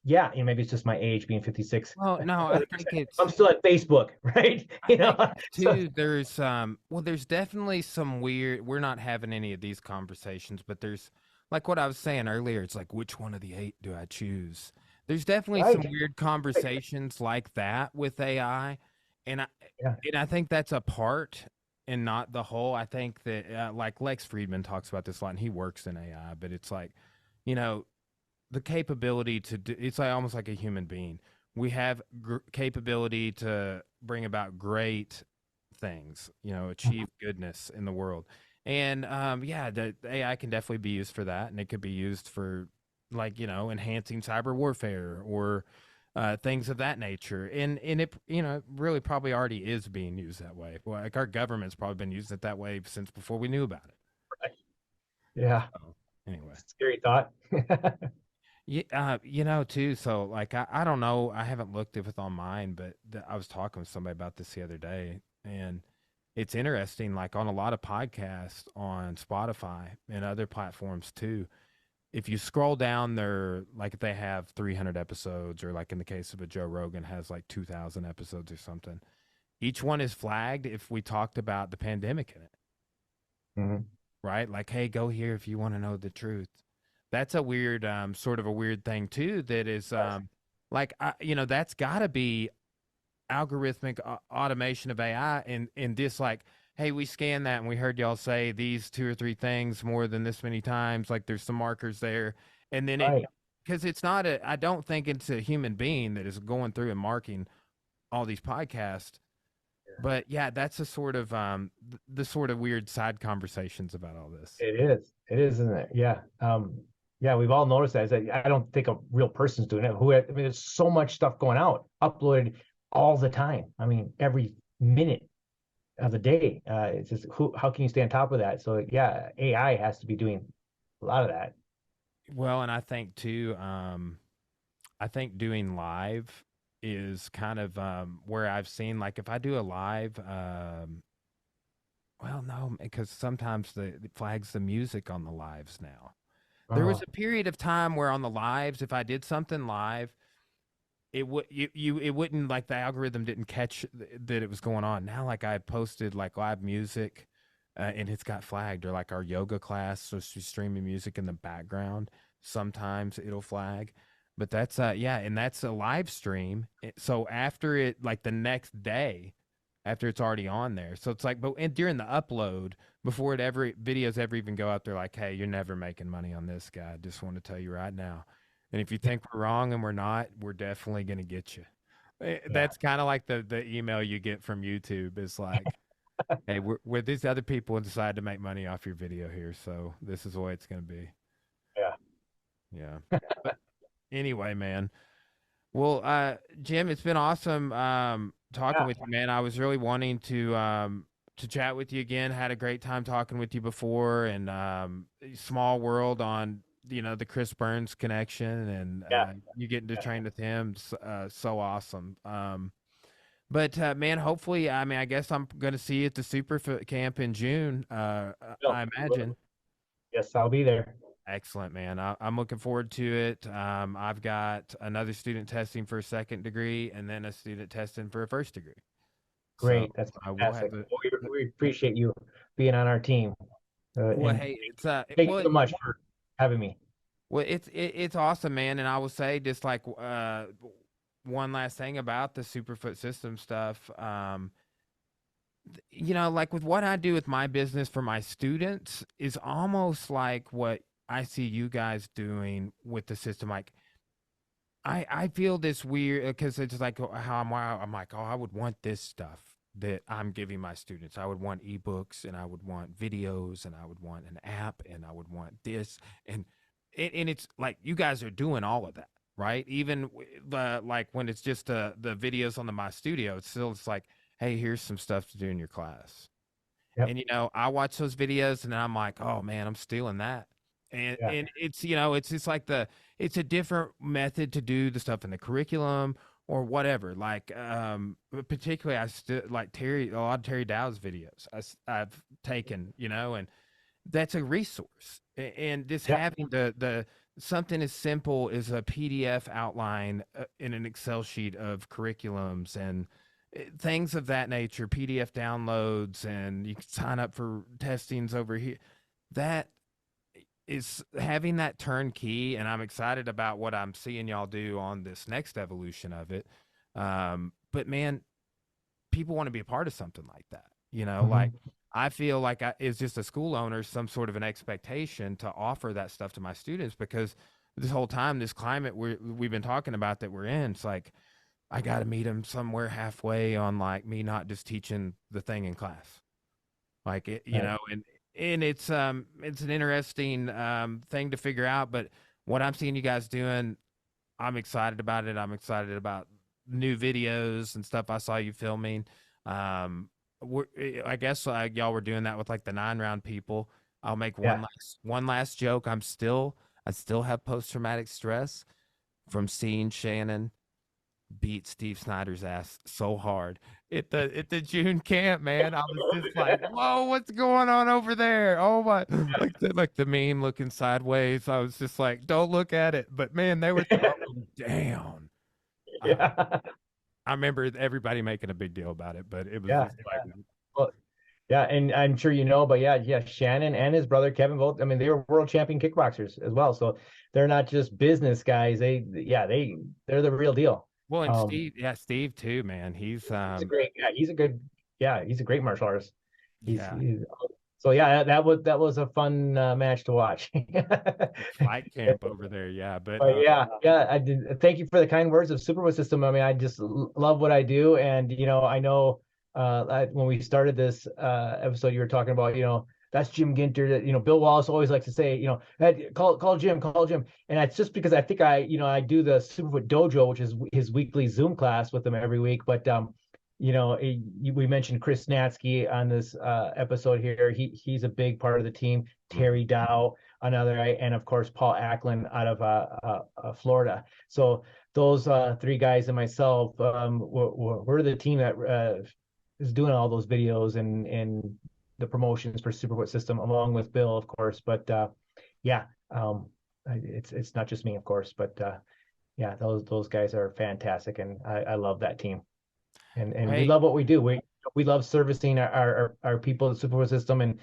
yeah, maybe it's just my age being 56. Well, no, I think I'm it's still at Facebook, right? I think So too, there's definitely some weird, we're not having any of these conversations, but there's like what I was saying earlier, it's like which one of the eight do I choose? There's definitely some right, weird right, conversations like that with AI, and I yeah, and I think that's a part and not the whole. I think that like Lex Friedman talks about this a lot, and he works in AI, but it's like, you know, the capability to do, it's like almost like a human being. We have capability to bring about great things, achieve goodness in the world. And yeah, the AI can definitely be used for that, and it could be used for like, enhancing cyber warfare or things of that nature. And it, really probably already is being used that way. Well, like our government's probably been using it that way since before we knew about it. right. Yeah. So anyway. Scary thought. Yeah, too. So, like, I don't know. I haven't looked if it's on mine, but I was talking with somebody about this the other day, and it's interesting. Like on a lot of podcasts on Spotify and other platforms too. If you scroll down there, like if they have 300 episodes, or like in the case of a Joe Rogan has like 2,000 episodes or something, each one is flagged if we talked about the pandemic in it, Mhm. right? Like, hey, go here if you want to know the truth. That's a weird, sort of a weird thing too. That is, like, that's got to be algorithmic automation of AI, and this, like, hey, we scanned that and we heard y'all say these two or three things more than this many times. Like, there's some markers there, and then Right. because it's not a, I don't think it's a human being that is going through and marking all these podcasts. But yeah, that's a sort of the sort of weird side conversations about all this. It is. It is, isn't it? Yeah. Yeah, we've all noticed that. Is that I don't think a real person's doing it. I mean, there's so much stuff going out, uploaded all the time. I mean, every minute. of the day. It's just how can you stay on top of that? So yeah, AI has to be doing a lot of that. Well, and I think too, I think doing live is kind of where I've seen, like, if I do a live, well, no, because sometimes it flags the music on the lives now. There was Oh, a period of time where on the lives, if I did something live, it would it wouldn't, like, the algorithm didn't catch that it was going on. Now, like, I posted like live music, and it's got flagged, or like our yoga class, so she's streaming music in the background. Sometimes it'll flag, but that's yeah, and that's a live stream. So after it, like the next day, after it's already on there, so it's like, but and during the upload, before it ever videos ever even go out, they're like, hey, you're never making money on this guy. I just want to tell you right now. And if you yeah, think we're wrong and we're not, we're definitely going to get you. yeah, That's kind of like the email you get from YouTube is like, hey, we're these other people and decide to make money off your video here, so this is the way it's going to be. yeah, Yeah. But anyway, man. Well, Jim, it's been awesome talking yeah. with you, man. I was really wanting to chat with you again. Had a great time talking with you before, and small world on, the Chris Burns connection, and Yeah. you getting to train with him. So awesome. But man, hopefully, I mean, I guess I'm going to see you at the Superfoot camp in June. No, I imagine. yes, I'll be there. Excellent, man. I'm looking forward to it. I've got another student testing for a second degree, and then a student testing for a first degree. So Great. That's I will have fantastic. the. Well, we appreciate you being on our team. Well, And hey, it's thank you well, so much for having me. it's awesome, man. And I will say, just like one last thing about the Superfoot System stuff. Like with what I do with my business for my students is almost like what I see you guys doing with the system. Like I feel this weird because it's like how I'm like, oh, I would want this stuff that I'm giving my students. I would want ebooks, and I would want videos, and I would want an app, and I would want this, and it's like you guys are doing all of that, right? Even the like when it's just the videos on the My Studio, it's like, hey, here's some stuff to do in your class. Yep. And I watch those videos and I'm like, oh man, I'm stealing that. And Yeah. and it's just like it's a different method to do the stuff in the curriculum or whatever. Like particularly I still like a lot of Terry Dow's videos I've taken, and that's a resource. And just Yeah. having the something as simple as a PDF outline in an Excel sheet of curriculums and things of that nature, PDF downloads, and you can sign up for testings over here. That is having that turnkey, and I'm excited about what I'm seeing y'all do on this next evolution of it. But man, people want to be a part of something like that. Like Hmm. I feel like it's just a school owner, some sort of an expectation to offer that stuff to my students because this whole time, this climate we've been talking about that we're in, it's like I got to meet them somewhere halfway on like me not just teaching the thing in class. Like it, Right. and it's an interesting thing to figure out, but what I'm seeing you guys doing, I'm excited about it. I'm excited about new videos and stuff I saw you filming. I guess y'all were doing that with like the 9 round people. I'll make Yeah. one last joke. I still have post traumatic stress from seeing Shannon beat Steve Snyder's ass so hard at the June camp, man. I was just like, whoa, what's going on over there? Oh my, like the meme looking sideways. I was just like, don't look at it. But man, they were throwing down. Uh, Yeah. I remember everybody making a big deal about it, but it was Yeah. just like, Well, yeah, and I'm sure you know, but yeah, Shannon and his brother Kevin both. I mean, they were world champion kickboxers as well, so they're not just business guys. They're the real deal. well, and Um, Steve, yeah, Steve too, man. He's he's a great, he's a great martial artist. yeah, He's so yeah, that was a fun match to watch. fight camp over there, yeah. But But yeah, I did. Thank you for the kind words of Superfoot System. I mean, I just love what I do, and I know when we started this episode, you were talking about that's Jim Ginter. That Bill Wallace always likes to say hey, call Jim, call Jim, and it's just because I think I do the Superfoot Dojo, which is his weekly Zoom class with him every week. But we mentioned Chris Snatsky on this episode here. He's a big part of the team. Mhm. Terry Dow, another, and of course Paul Acklin out of Florida. So those three guys and myself, we're the team that is doing all those videos and the promotions for Superfoot System, along with Bill, of course. But yeah, it's not just me, of course, but yeah, those guys are fantastic, and I love that team, and we Hey, love what we do. We love servicing our people at the Superfoot System, and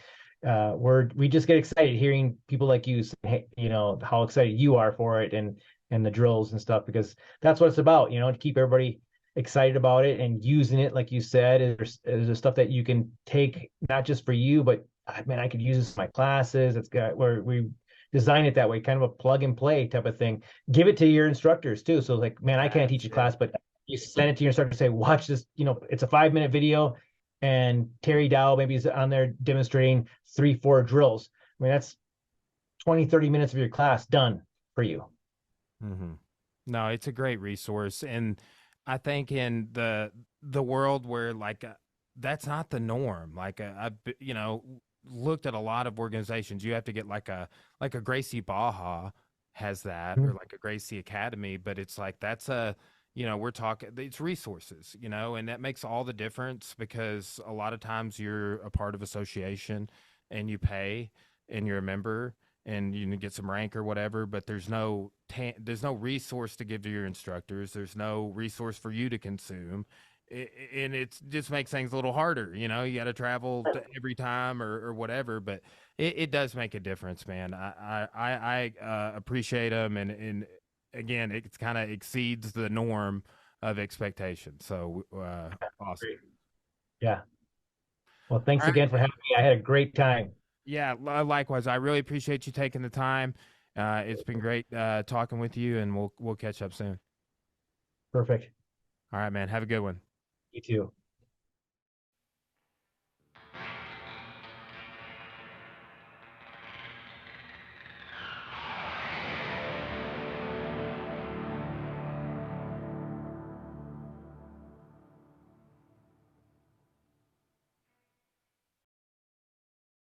we just get excited hearing people like you say, hey, how excited you are for it, and the drills and stuff, because that's what it's about, to keep everybody excited about it and using it, like you said. Is stuff that you can take not just for you, but man, I could use this in my classes. It's got where we design it that way, kind of a plug and play type of thing. Give it to your instructors too. So like, man, I can't teach a that's it. class, but you send it to your instructor, say, watch this, it's a 5-minute video, and Terry Dow maybe is on there demonstrating 3, 4 drills. I mean, that's 20, 30 minutes of your class done for you. Hmm. No, it's a great resource, and I think in the world where like that's not the norm. Like looked at a lot of organizations. You have to get like a Gracie Baja has that, or Mhm. like a Gracie Academy, but it's like that's we're talking it's resources, and that makes all the difference because a lot of times you're a part of association and you pay and you're a member and you get some rank or whatever, but there's no resource to give to your instructors. There's no resource for you to consume. And it just makes things a little harder. You got to travel every time or whatever, but it does make a difference, man. I appreciate them. And again, it kind of exceeds the norm of expectation. So, awesome. Great. Yeah. Well, thanks All right, again for having me. I had a great time. yeah, likewise. I really appreciate you taking the time. It's been great talking with you, and we'll catch up soon. Perfect. All right, man. Have a good one. You too.